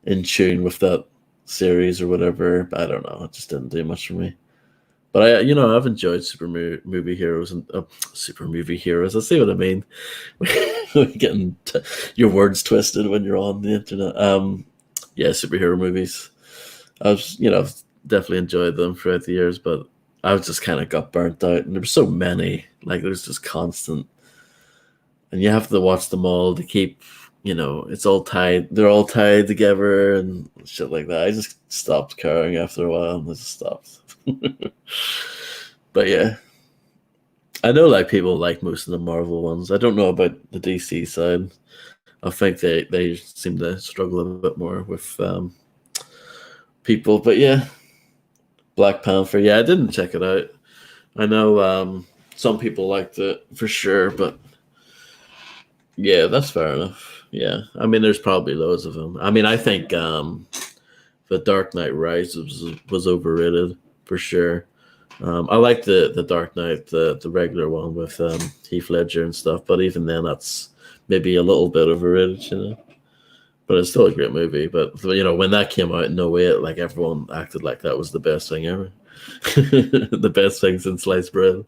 in tune with that series or whatever. But I don't know. It just didn't do much for me. But I've enjoyed super movie heroes and super movie heroes. I see what I mean. Getting your words twisted when you're on the internet. Yeah, superhero movies. I've definitely enjoyed them throughout the years, but I've just kind of got burnt out, and there were so many. Like there's just constant, and you have to watch them all to keep. It's all tied. They're all tied together and shit like that. I just stopped caring after a while, and I just stopped. But yeah, I know like people like most of the Marvel ones. I don't know about the DC side. I think they seem to struggle a bit more with people. But yeah, Black Panther. Yeah, I didn't check it out. I know some people liked it for sure, but yeah, that's fair enough. Yeah, I mean, there's probably loads of them. I mean, I think The Dark Knight Rises was overrated for sure. I like the Dark Knight, the regular one with Heath Ledger and stuff, but even then, that's maybe a little bit overrated, But it's still a great movie. But when that came out, no way, like everyone acted like that was the best thing ever, the best thing since sliced bread.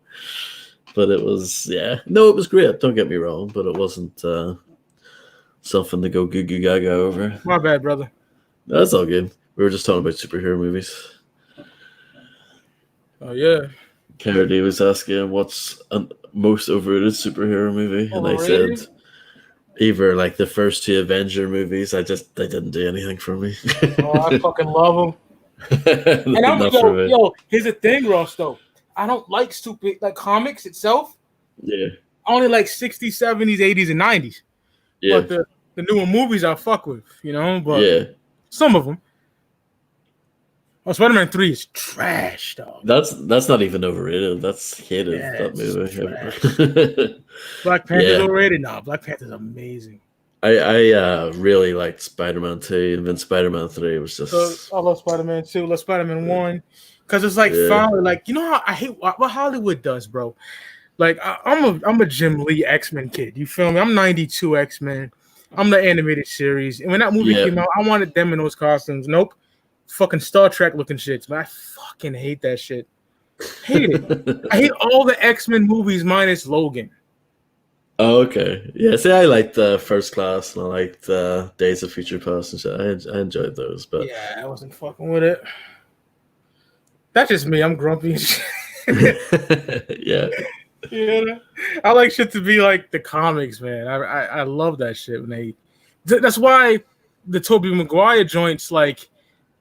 But it was, it was great. Don't get me wrong, but it wasn't something to go goo goo gaga over. My bad, brother. That's all good. We were just talking about superhero movies. Oh yeah. Kennedy was asking what's a most overrated superhero movie, and I said either like the first 2 Avenger movies. They didn't do anything for me. Oh, I fucking love them. And I'm yo, here's the thing, Ross. Though I don't like stupid like comics itself. Yeah. I only like 60s, 70s, 80s, and 90s. Yeah. But the newer movies I fuck with, But yeah, some of them. Oh, Spider-Man 3 is trash, dog. That's not even overrated. That's hated, that movie. Black Panther's overrated? Nah, Black Panther's amazing. I really liked Spider-Man 2, and then Spider-Man 3 was just... I love Spider-Man 2, I love Spider-Man 1. Because it's like finally, like, how I hate what Hollywood does, bro. Like, I'm a Jim Lee X-Men kid. You feel me? I'm 92 X-Men. I'm the animated series. And when that movie came out, I wanted them in those costumes. Nope. Fucking Star Trek looking shits. But I fucking hate that shit. Hate it. I hate all the X-Men movies minus Logan. Oh, okay. Yeah, see, I liked First Class, and I liked Days of Future Past and shit. I enjoyed those, but... Yeah, I wasn't fucking with it. That's just me. I'm grumpy and shit. Yeah. Yeah, I like shit to be like the comics, man. I love that shit when that's why the Tobey Maguire joints, like,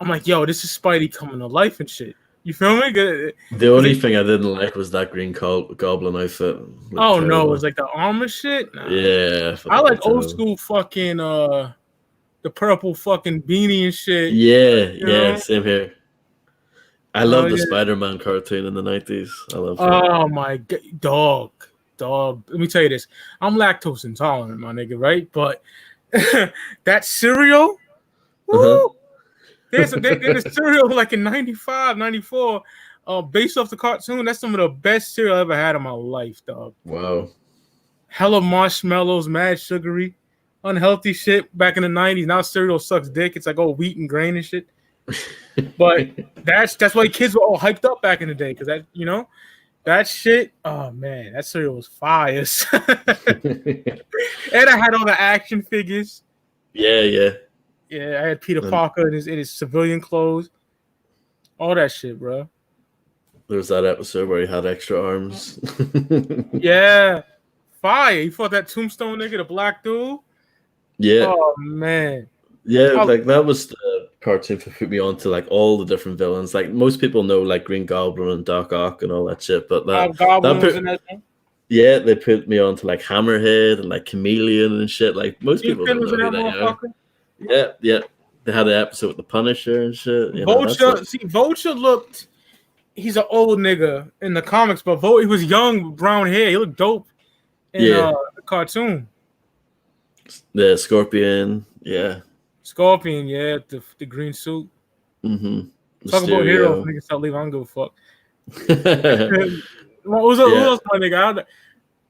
I'm like, yo, this is Spidey coming to life and shit. You feel me? The only thing I didn't like was that green goblin outfit. Oh no, it was like the armor shit. Nah. Yeah, I like old school fucking the purple fucking beanie and shit. Yeah, same here. I love the Spider-Man cartoon in the 90s. I love that. Oh my god, dog. Let me tell you this. I'm lactose intolerant, my nigga, right? But that cereal, woo! There's a cereal like in 95, 94, based off the cartoon. That's some of the best cereal I ever had in my life, dog. Wow. Hella marshmallows, mad sugary, unhealthy shit back in the 90s. Now cereal sucks dick. It's like wheat and grain and shit. But that's why kids were all hyped up back in the day, because that shit. Oh man, that cereal was fire. And I had all the action figures. Yeah. I had Peter Parker in his civilian clothes. All that shit, bro. There was that episode where he had extra arms. Yeah, fire. He fought that Tombstone nigga, the black dude. Yeah. Oh man. Yeah, like that was the cartoon that put me on to like all the different villains. Like most people know like Green Goblin and Doc Ock and all that shit, but yeah, they put me on to like Hammerhead and like Chameleon and shit. Like most people don't know who they are. Yeah. They had an episode with the Punisher and shit. Vulture looked. He's an old nigga in the comics, but he was young, brown hair. He looked dope in the cartoon. The Scorpion, yeah. The green suit. Mm-hmm. Talk about heroes, nigga. Stop leaving. I don't give a fuck. Who else, my nigga?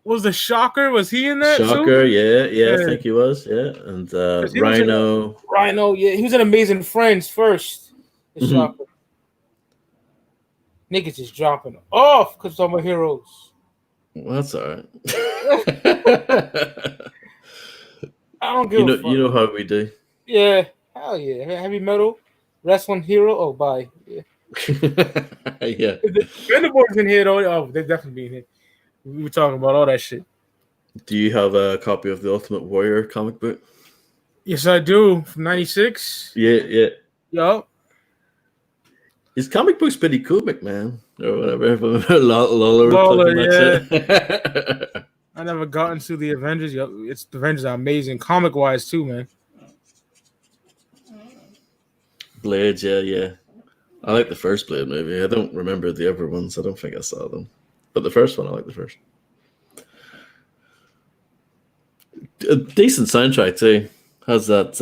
Was the Shocker? Was he in that? Shocker, too? Yeah. I think he was. Yeah, and Rhino. Rhino, yeah, he was in Amazing Friends first. The Shocker. Niggas just dropping off because I'm a heroes. Well, that's all right. I don't give a fuck. You know how we do. Yeah, hell yeah. Heavy metal, wrestling hero. Oh, bye. Yeah. Yeah. The Thunderbolts in here though. Oh, they're definitely in here. We were talking about all that shit. Do you have a copy of the Ultimate Warrior comic book? Yes, I do. From '96. Yeah. Yup. His comic book's pretty cool, McMahon. Or whatever. Lawler, yeah. I never got into the Avengers. The Avengers are amazing, comic wise too, man. Blade, yeah. I like the first Blade movie. I don't remember the other ones. I don't think I saw them. But the first one, I like the first. A decent soundtrack too. Has that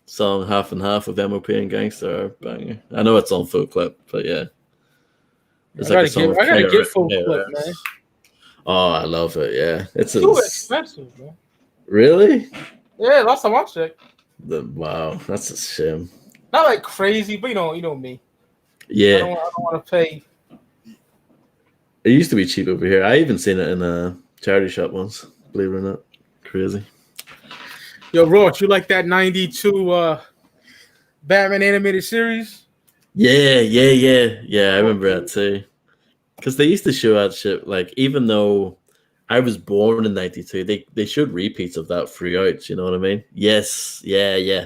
song Half and Half with MOP and Gangster banger. I know it's on Full Clip, but yeah. I gotta get Full Clip, man. Oh, I love it, yeah. It's too expensive, man. Really? Yeah, last time I checked. Wow, that's a shame. Not like crazy, but you know me. Yeah. I don't want to pay. It used to be cheap over here. I even seen it in a charity shop once, believe it or not. Crazy. Yo, Roach, you like that 92 Batman animated series? Yeah. I remember that too. Because they used to show that shit, like, even though I was born in 92, they showed repeats of that throughout, you know what I mean? Yes, yeah.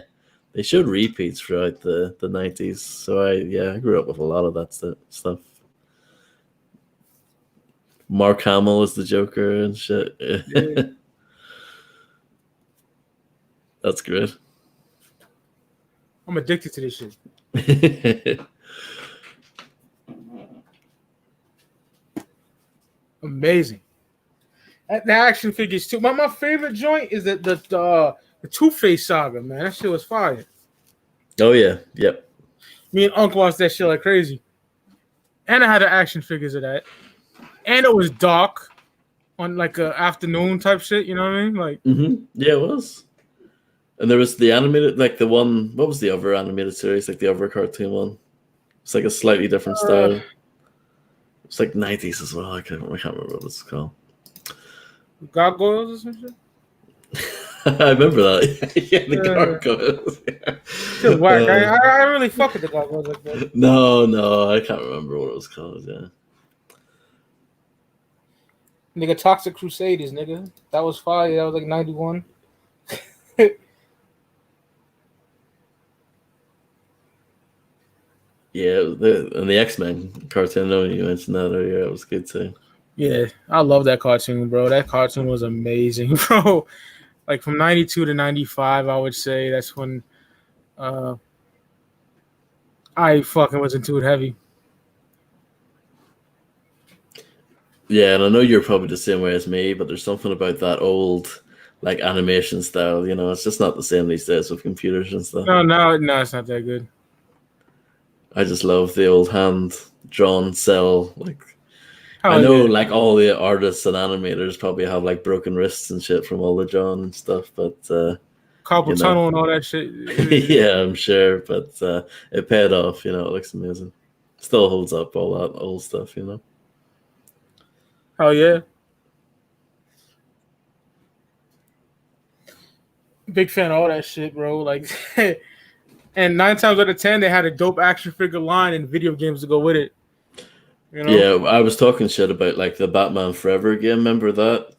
They showed repeats throughout the 90s. So I grew up with a lot of that stuff. Mark Hamill is the Joker and shit. Yeah. That's great. I'm addicted to this shit. Amazing. The action figures too. My favorite joint is the Two-Face saga, man. That shit was fire. Oh yeah, yep. Me and Uncle watched that shit like crazy. And I had the action figures of that. And it was dark on like a afternoon type shit, you know what I mean? Like yeah, it was. And there was the animated, like the one, what was the other animated series, like the other cartoon one? It's like a slightly different style. It's like 90s as well. I can't remember what it's called. Gargoyles or some shit? I remember that. Yeah, the Gargoyles. It's whack. I really fuck with the Gargoyles like that. No, I can't remember what it was called, yeah. Nigga, Toxic Crusaders, nigga. That was fire. That was like 91. Yeah, and the X-Men cartoon, I know you mentioned that earlier. It was good too. Yeah, I love that cartoon, bro. That cartoon was amazing, bro. Like from 92 to 95, I would say that's when I fucking was into it heavy. Yeah, and I know you're probably the same way as me, but there's something about that old like animation style, you know, it's just not the same these days with computers and stuff. No, it's not that good. I just love the old hand drawn cell. Like Oh, I know yeah. like all the artists and animators probably have like broken wrists and shit from all the drawing and stuff, but Carpal tunnel and all that shit. yeah, I'm sure, but it paid off, you know, it looks amazing. Still holds up all that old stuff, you know. Oh yeah. Big fan of all that shit, bro. Like and 9 times out of 10 they had a dope action figure line and video games to go with it. You know? Yeah, I was talking shit about like the Batman Forever game. Remember that?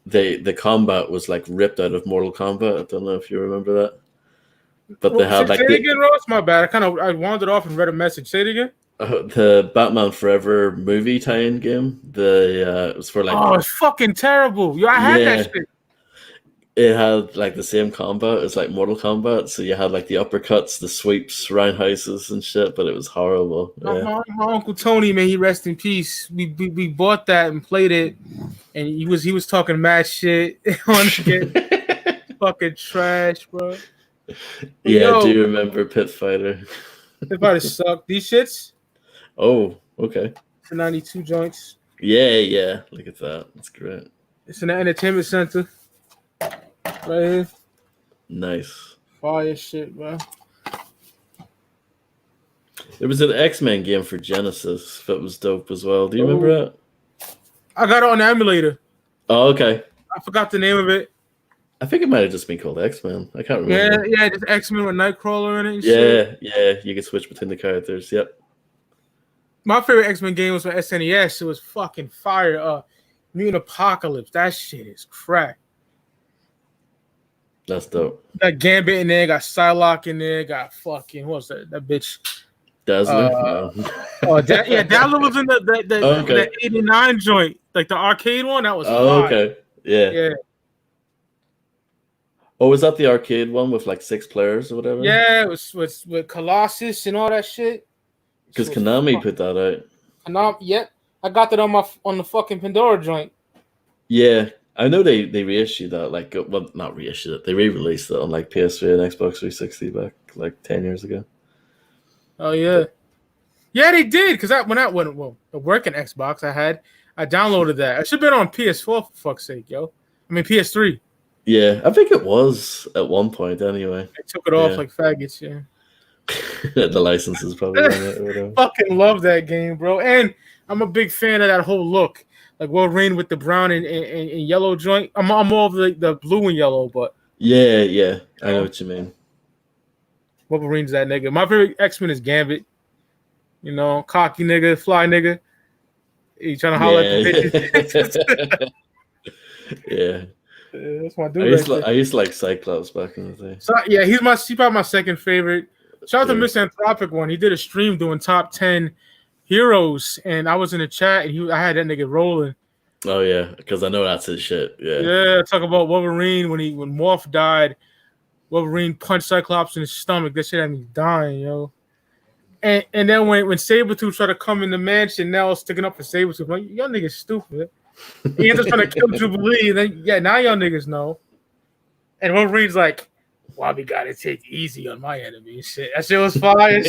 The combat was like ripped out of Mortal Kombat. I don't know if you remember that. But they had like say it again, Ross. My bad. I wandered off and read a message. Say it again. The Batman Forever movie tie-in game. It was for like. Oh, it's fucking terrible. Yo, I had that shit. It had like the same combat as like Mortal Kombat, so you had like the uppercuts, the sweeps, roundhouses and shit, but it was horrible. Yeah. My uncle Tony, man, he rest in peace. We bought that and played it, and he was talking mad shit on it. Fucking trash, bro. Yeah, do you remember Pit Fighter? Pit Fighter sucked. These shits. Oh, okay. The 92 joints. Yeah. Look at that. That's great. It's in the entertainment center. Right here. Nice. Fire shit, bro. There was an X-Men game for Genesis that was dope as well. Do you remember that? I got it on the emulator. Oh, okay. I forgot the name of it. I think it might have just been called X-Men. I can't remember. Yeah, just X-Men with Nightcrawler in it and shit. Yeah, you can switch between the characters. Yep. My favorite X-Men game was for SNES. It was fucking fire. Mutant Apocalypse. That shit is crack. That's dope. Got Gambit in there, got Psylocke in there, got fucking what's that bitch? Dazzler? Dazzler was in the 89 joint, like the arcade one. That was fire. Okay. Yeah. Oh, was that the arcade one with like 6 players or whatever? Yeah, it was with Colossus and all that shit. Because Konami put that out. Yep. I got that on the fucking Pandora joint. Yeah. I know they reissued that, like, well, not reissued it. They re-released it on like PS3 and Xbox 360 back like 10 years ago. Oh yeah, yeah they did. Because when the working Xbox I downloaded that. I should have been on PS4 for fuck's sake, yo. I mean PS3. Yeah, I think it was at one point anyway. They took it off like faggots, yeah. The license is probably on it or whatever. Fucking love that game, bro. And I'm a big fan of that whole look. Like Wolverine with the brown and yellow joint. I'm more of the blue and yellow, but yeah, I know what you mean. Wolverine's that nigga. My favorite X-Men is Gambit. You know, cocky nigga, fly nigga. He trying to holler at the bitches. Yeah. That's my dude. I used to like Cyclops back in the day. So yeah, he's probably my second favorite. Shout out to Misanthropic one. He did a stream doing top 10 heroes, and I was in the chat, and I had that nigga rolling. Oh yeah, because I know that's his shit. Yeah. Talk about Wolverine when Morph died. Wolverine punched Cyclops in his stomach. That shit had me dying, yo. And then when Sabretooth tried to come in the mansion, now sticking up for Sabretooth, like y'all niggas stupid. He ends up trying to kill Jubilee, and then now y'all niggas know. And Wolverine's like, "Why we gotta take easy on my enemy?" Shit, that shit was fire.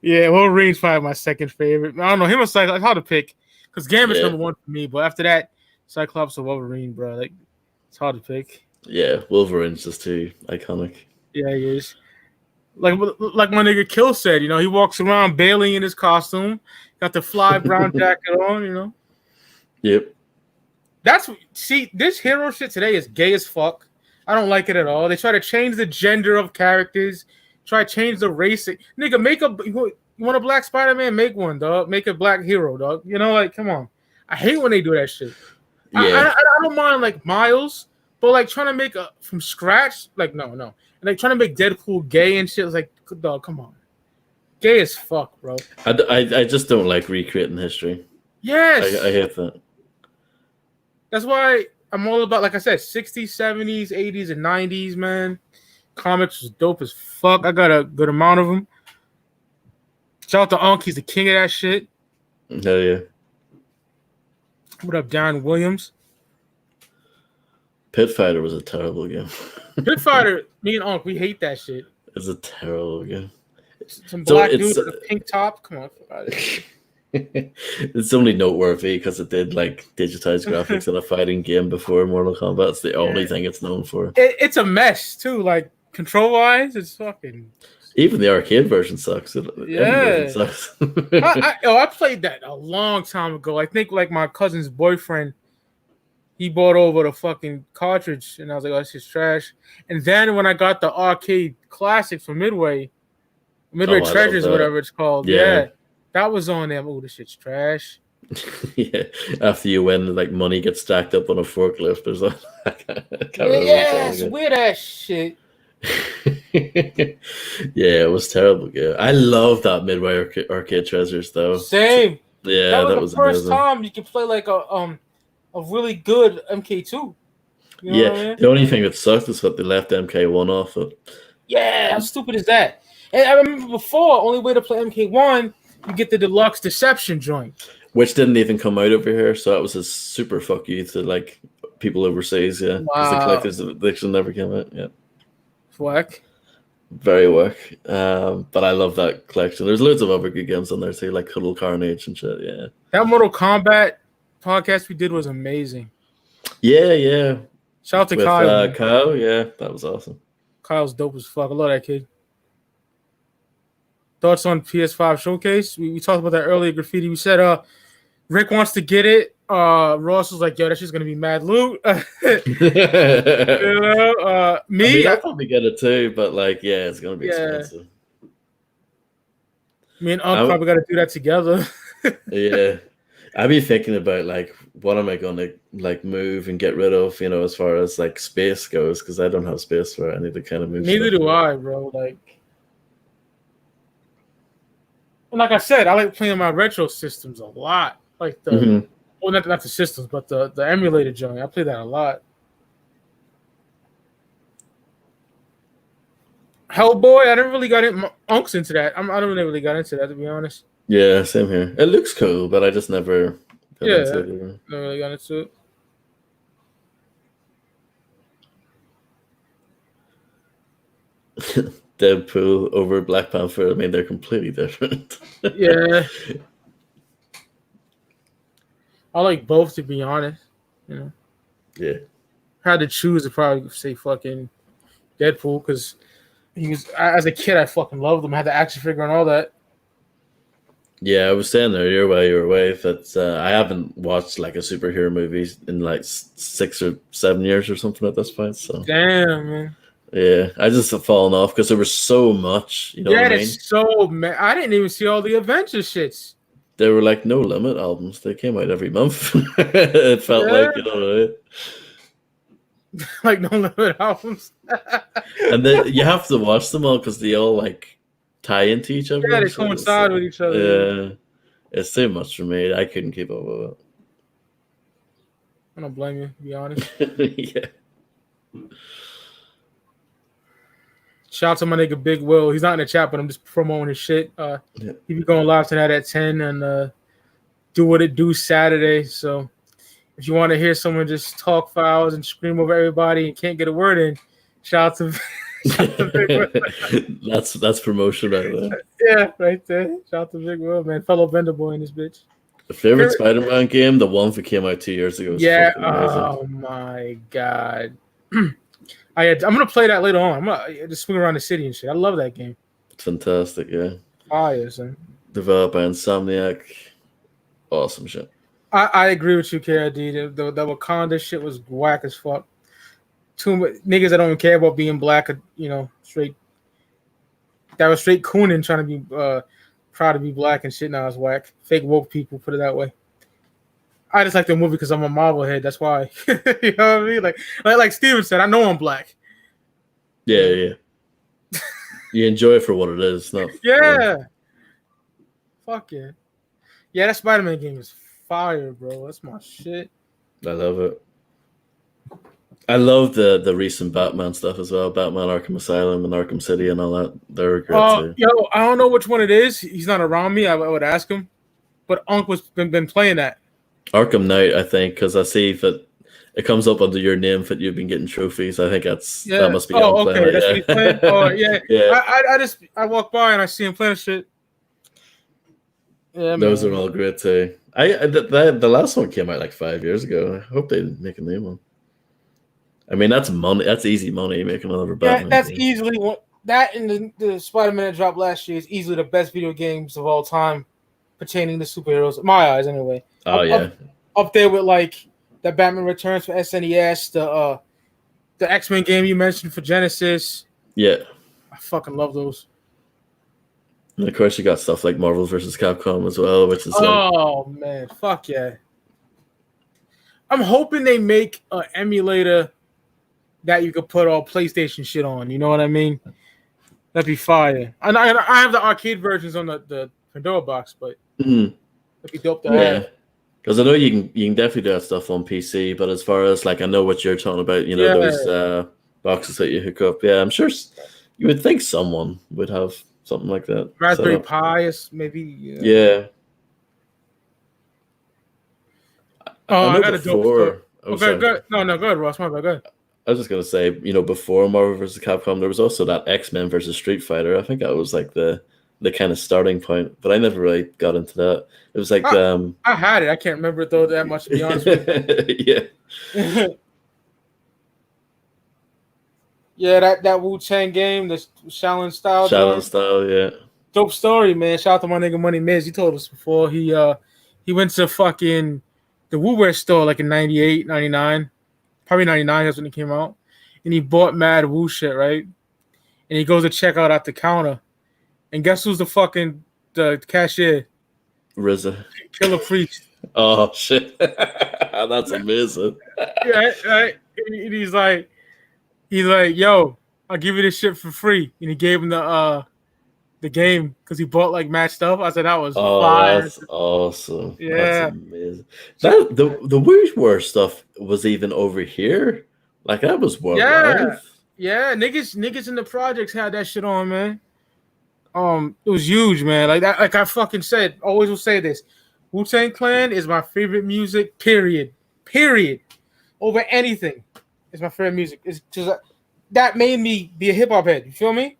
Yeah, Wolverine's probably my second favorite. I don't know him or Cyclops. Hard to pick because Gambit's number one for me. But after that, Cyclops or Wolverine, bro. Like it's hard to pick. Yeah, Wolverine's just too iconic. Yeah, he is. Like my nigga Kill said, you know, he walks around bailing in his costume, got the fly brown jacket on, you know. Yep. This hero shit today is gay as fuck. I don't like it at all. They try to change the gender of characters. Try to change the race. Nigga, you want a black Spider-Man? Make one, dog. Make a black hero, dog. You know, like, come on. I hate when they do that shit. Yeah. I don't mind, like, Miles, but, like, trying to make from scratch, like, no. like trying to make Deadpool gay and shit. It's like, dog, come on, gay as fuck, bro. I just don't like recreating history. Yes, I hate that. That's why I'm all about, like I said, 60s, 70s, 80s, and 90s, man. Comics was dope as fuck. I got a good amount of them. Shout out to Unc, he's the king of that shit. Hell yeah. What up, Darren Williams? Pit Fighter was a terrible game. Pit Fighter, me and Unc, we hate that shit. It's a terrible game. Some black dude with a pink top. Come on. It's only noteworthy because it did like digitized graphics in a fighting game before Mortal Kombat. It's the only thing it's known for. It's a mess too. Like control-wise, it's fucking. Even the arcade version sucks. Yeah, sucks. I played that a long time ago. I think like my cousin's boyfriend, he bought over the fucking cartridge, and I was like, "Oh, this is trash." And then when I got the arcade classics from Midway Treasures, whatever it's called, yeah, that was on them. Oh, this shit's trash. Yeah, after you win, like money gets stacked up on a forklift or something. Yes, weird ass shit. Yeah, it was terrible. Yeah, I love that Midway arcade Treasures though. Same. Yeah, that was the first amazing. time you could play like a really good MK2. You know Yeah, what I mean? The only thing that sucked is that they left MK1 off it. Yeah, how stupid is that? And I remember before, only way to play MK1, you get the deluxe Deception joint, which didn't even come out over here, so that was a super fuck you to like people overseas. Yeah, because the Collector's Edition never came out. Yeah, whack. Very whack. But I love that collection. There's loads of other good games on there too, like Cuddle Carnage and shit. Yeah, that Mortal Kombat podcast we did was amazing. Yeah. Shout out to Kyle. Kyle, yeah, that was awesome. Kyle's dope as fuck. I love that kid. Thoughts on PS5 showcase? We talked about that earlier. Graffiti. We said Rick wants to get it. Ross was like, "Yo, that's just gonna be mad loot." I'll probably get it too, but like, yeah, it's gonna be expensive. Me and probably got to do that together. Yeah, I'd be thinking about like, what am I gonna like move and get rid of? You know, as far as like space goes, because I don't have space for any of the kind of moves. Neither do I, bro. And like I said, I like playing my retro systems a lot. Like the well, not the systems, but the emulator joint. I play that a lot. Hellboy, I never really got in. Unc's into that. I don't really got into that, to be honest. Yeah, same here. It looks cool, but I just never got into it. Never really got into it. Deadpool over Black Panther. I mean, they're completely different. Yeah. I like both, to be honest. You know. Yeah. If I had to choose, I'd probably say fucking Deadpool, because he was, as a kid, I fucking loved him. I had the action figure and all that. Yeah, I was saying there, your way, that I haven't watched like a superhero movie in like 6 or 7 years or something at this point. So damn, man. Yeah, I just have fallen off because there was so much. You know what I mean? It's so I didn't even see all the Avengers shits. They were like No Limit albums. They came out every month. It felt like, you know, right? Like No Limit albums. And then you have to watch them all because they all like tie into each other. Yeah, they coincide with each other. Yeah, it's too much for me. I couldn't keep up with it. I don't blame you, to be honest. Yeah. Shout out to my nigga Big Will. He's not in the chat, but I'm just promoting his shit. He be going live tonight at 10 and do what it do Saturday. So if you want to hear someone just talk for hours and scream over everybody and can't get a word in, shout out to Big Will. That's promotion right there. Yeah, right there. Shout out to Big Will, man. Fellow vendor boy in this bitch. The favorite Spider-Man game, the one that came out 2 years ago. Yeah. Oh my god. I'm gonna play that later on. I'm gonna just swing around the city and shit. I love that game. It's fantastic, yeah. Fire, son. Developed by Insomniac. Awesome shit. I agree with you, KRD. The Wakanda shit was whack as fuck. Too much niggas that don't even care about being black, you know, straight. That was straight cooning, trying to be proud to be black and shit. Now it's whack. Fake woke people, put it that way. I just like the movie because I'm a Marvel head. That's why. You know what I mean? Like Steven said, I know I'm black. Yeah. You enjoy it for what it is, not. Yeah. Fuck yeah. Yeah, that Spider-Man game is fire, bro. That's my shit. I love it. I love the recent Batman stuff as well. Batman Arkham Asylum and Arkham City and all that. They're great too. Yo, I don't know which one it is. He's not around me. I would ask him. But Unc was been playing that. Arkham Knight, I think, because I see that it comes up under your name that you've been getting trophies. I think that must be Unc okay. That's what he's playing. Oh, yeah. Yeah. I walk by and I see him playing shit. Yeah, those are all great too. The last one came out like 5 years ago. I hope they make a new one. I mean, that's money. That's easy money making another Batman. That's easily one. That and the Spider-Man that dropped last year is easily the best video games of all time pertaining to superheroes. In my eyes, anyway. Up there with like the Batman Returns for SNES, the X-Men game you mentioned for Genesis. Yeah, I fucking love those. And of course, you got stuff like Marvel vs. Capcom as well, which is man, fuck yeah! I'm hoping they make an emulator that you could put all PlayStation shit on. You know what I mean? That'd be fire. I have the arcade versions on the Pandora box, but that'd be dope to have. Because I know you can definitely do that stuff on PC, but as far as like I know what you're talking about, you know those boxes that you hook up. Yeah, I'm sure you would think someone would have something like that. Raspberry Pi is maybe. Yeah. I got a dope story. Okay, good. No, go ahead, Ross. My bad. Go ahead. I was just gonna say, before Marvel vs. Capcom, there was also that X-Men versus Street Fighter. I think that was like the kind of starting point, but I never really got into that. It was like I had it. I can't remember it though that much, to be honest with you. Yeah. Yeah, that Wu-Tang game, the Shaolin style. Yeah. Dope story, man. Shout out to my nigga Money Miz. He told us before he went to fucking the Wu-Wear store like in 98, 99. Probably 99, that's when it came out. And he bought mad Wu shit, right? And he goes to check out at the counter. And guess who's the cashier? RZA. Killer Priest. Oh, shit. That's amazing. Yeah, right? And he's like, yo, I'll give you this shit for free. And he gave him the game because he bought like match stuff. I said that was fire. That's awesome. Yeah. That's amazing. The Wu-Wear stuff was even over here. Like that was worldwide. Yeah, niggas in the projects had that shit on, man. It was huge, man. Like that, like I fucking said, always will say this. Wu-Tang Clan is my favorite music, period. Over anything. It's my favorite music. It's just that made me be a hip hop head. You feel me?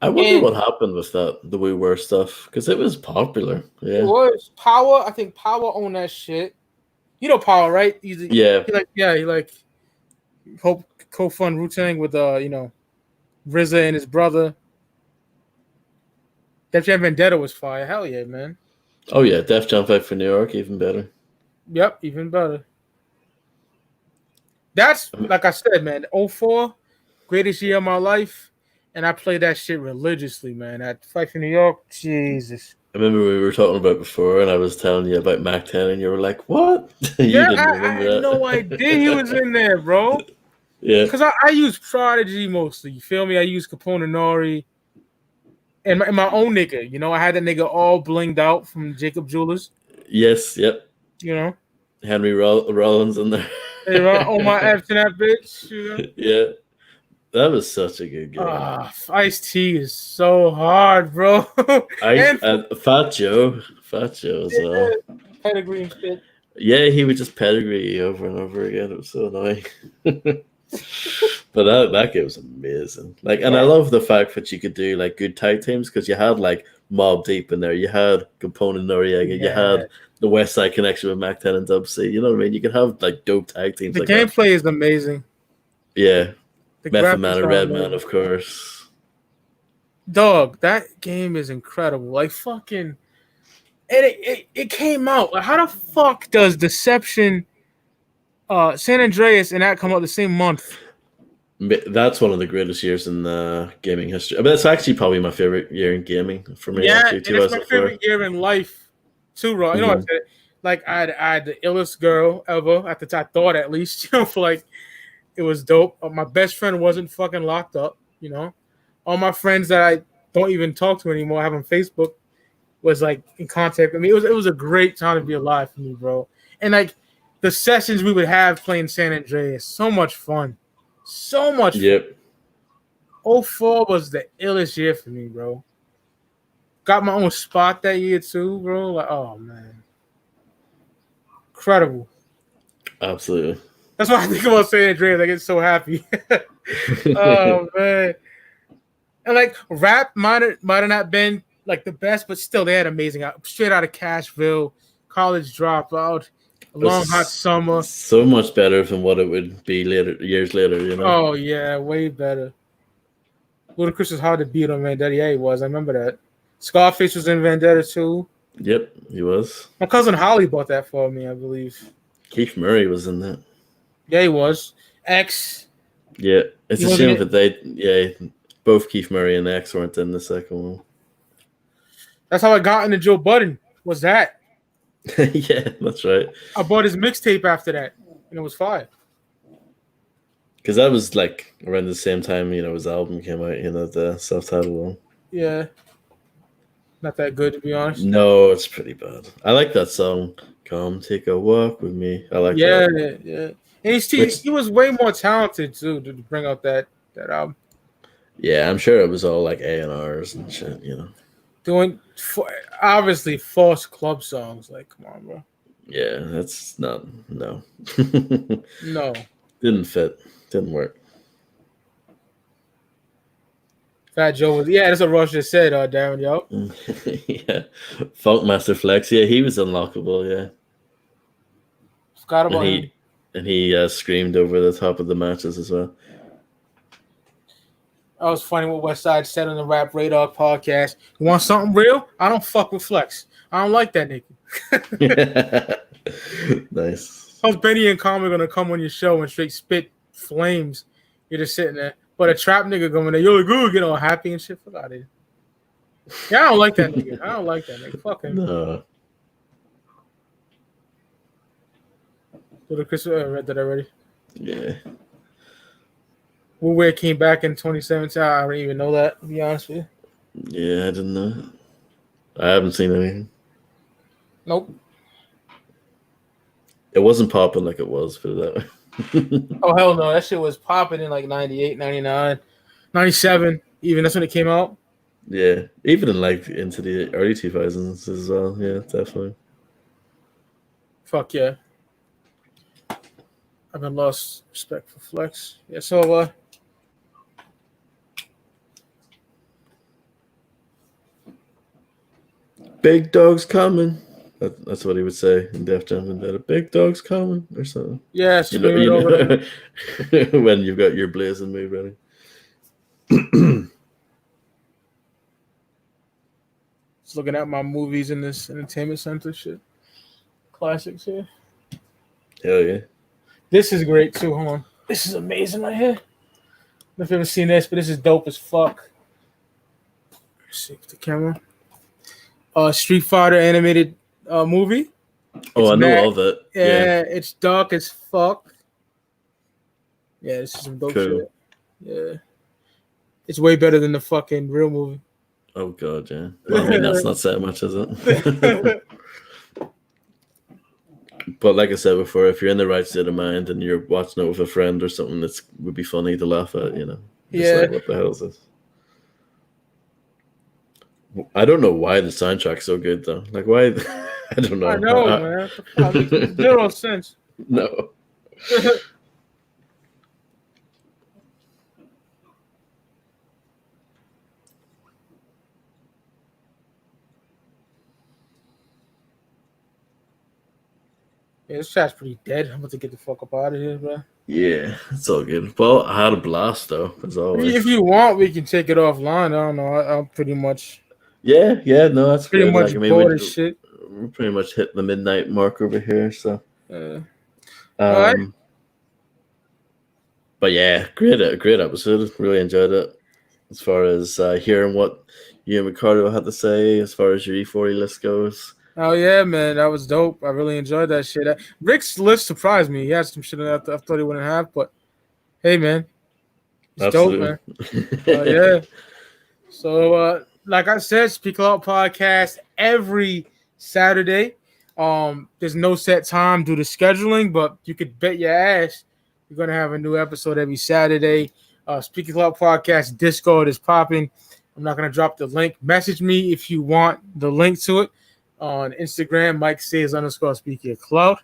I wonder what happened with the Wu-Wear stuff because it was popular. Yeah, it was Power. I think Power owned that shit. You know Power, right? He co-fund Wu-Tang with RZA and his brother. Def Jam Vendetta was fire. Hell yeah, man. Oh yeah, Def Jam Fight for New York, even better. Yep, even better. That's like I said, man. 04, greatest year of my life, and I played that shit religiously, man. At Fight for New York, Jesus. I remember we were talking about before, and I was telling you about Mac 10, and you were like, "What?" I had no idea he was in there, bro. Yeah, because I use Prodigy mostly. You feel me? I use Capone Nori, and my own nigga. I had that nigga all blinged out from Jacob Jewelers. Yes, yep. Henry Rollins in there. Hey, on my F to that bitch. Yeah, that was such a good game. Ice-T is so hard, bro. Fat Joe as well. Pedigree and shit. Yeah, he would just pedigree over and over again. It was so annoying. But that game was amazing. And I love the fact that you could do like good tag teams because you had like Mobb Deep in there, you had Capone and Noriega, you had the West Side Connection with Mac 10 and Dub C. You know what I mean? You could have like dope tag teams. The gameplay is amazing. Yeah, Method Man and Redman, of course. Dog, that game is incredible. Like fucking, and it came out. Like, how the fuck does Deception, San Andreas, and that come out the same month? That's one of the greatest years in gaming history. I mean, that's actually probably my favorite year in gaming for me. Yeah, and it's my favorite year in life too, Raw. You know what I said? Like I had the illest girl ever at the time. I thought at least, for like it was dope. My best friend wasn't fucking locked up. all my friends that I don't even talk to anymore, I have on Facebook, was like in contact with me. It was a great time to be alive for me, bro. And like the sessions we would have playing San Andreas, so much fun. So much Yep. fun. 04 was the illest year for me, bro. Got my own spot that year too, bro. Like, oh man. Incredible. Absolutely. That's why I think about San Andreas. I get so happy. Oh man. And like rap might have not been like the best, but still they had amazing straight out of Cashville, College Dropout, A Long Hot Summer. So much better than what it would be years later, you know. Oh yeah, way better. Ludacris was hard to beat on Vendetta. Yeah, he was. I remember that. Scarface was in Vendetta too. Yep, he was. My cousin Holly bought that for me, I believe. Keith Murray was in that. Yeah, he was. X. Yeah, it's a shame that both Keith Murray and X weren't in the second one. That's how I got into Joe Budden. Was that? Yeah, that's right. I bought his mixtape after that, and it was fire. Because that was like around the same time, his album came out, the self-titled one. Yeah. Not that good, to be honest. No, it's pretty bad. I like that song. Come take a walk with me. I like that. Yeah. And he was way more talented too to bring out that album. Yeah, I'm sure it was all like A&Rs and shit, Doing obviously false club songs. Like, come on, bro. Yeah, that's not no. No. Didn't fit. Didn't work. Fat Joe was that's what Rush just said, Darren, yo. Yeah. Funkmaster Flex, yeah, he was unlockable, yeah. Forgot about him. And he screamed over the top of the matches as well. That was funny what Westside said on the Rap Radar podcast. You want something real? I don't fuck with Flex. I don't like that nigga. Nice. How's Benny and Common gonna come on your show and straight spit flames? You're just sitting there. But a trap nigga coming there, yo, good, get all happy and shit. Fuck out of here. Yeah, I don't like that nigga. Fuck him. No. Chris read that already. Yeah. Where came back in 2017. I don't even know that, to be honest with you. Yeah, I didn't know. I haven't seen anything. Nope. It wasn't popping like it was, put it that way. Oh, hell no. That shit was popping in like 98, 99, 97. Even that's when it came out. Yeah. Even in like into the early 2000s as well. Yeah, definitely. Fuck yeah. I've been lost respect for Flex. Yeah, so Big dog's coming. That's what he would say in Def Jam Vendetta. Big dog's coming or something. Yeah, when you've got your blazing move ready. Just looking at my movies in this entertainment center shit. Classics here. Hell yeah. This is great too. Hold on. This is amazing right here. I don't know if you've ever seen this, but this is dope as fuck. Let's see the camera. Street Fighter animated movie. Oh, I know all that. Yeah, it's dark as fuck. Yeah, this is some dope shit. Yeah. It's way better than the fucking real movie. Oh god, yeah. Well, I mean, that's not saying much, is it? But like I said before, if you're in the right state of mind and you're watching it with a friend or something, it would be funny to laugh at, Like, what the hell is this? I don't know why the soundtrack's so good, though. Like, why? I don't know. I know, man. It makes zero sense. No. Yeah, this chat's pretty dead. I'm about to get the fuck up out of here, bro. Yeah, it's all good. Well, I had a blast, though, as always. If you want, we can take it offline. I don't know. I'm pretty much... Yeah, no, that's pretty good. much bored as shit. We're pretty much hit the midnight mark over here, so... all right. But yeah, great episode. Really enjoyed it. As far as hearing what you and Ricardo had to say, as far as your E-40 list goes. Oh yeah, man, that was dope. I really enjoyed that shit. Rick's list surprised me. He had some shit that I thought he wouldn't have, but hey, man, it's dope, man. Yeah. So, like I said, Speak Clout Podcast every Saturday. There's no set time due to scheduling, but you could bet your ass you're gonna have a new episode every Saturday. Speak Clout Podcast Discord is popping. I'm not gonna drop the link. Message me if you want the link to it on Instagram. Mike says _Speak Clout.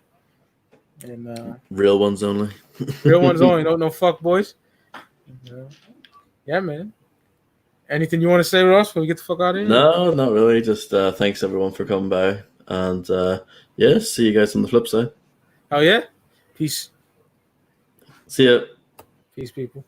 And real ones only. Real ones only. No fuck boys. Yeah, man. Anything you want to say, Ross, before we get the fuck out of here? No, not really. Just thanks everyone for coming by. And yeah, see you guys on the flip side. Oh, yeah? Peace. See ya. Peace, people.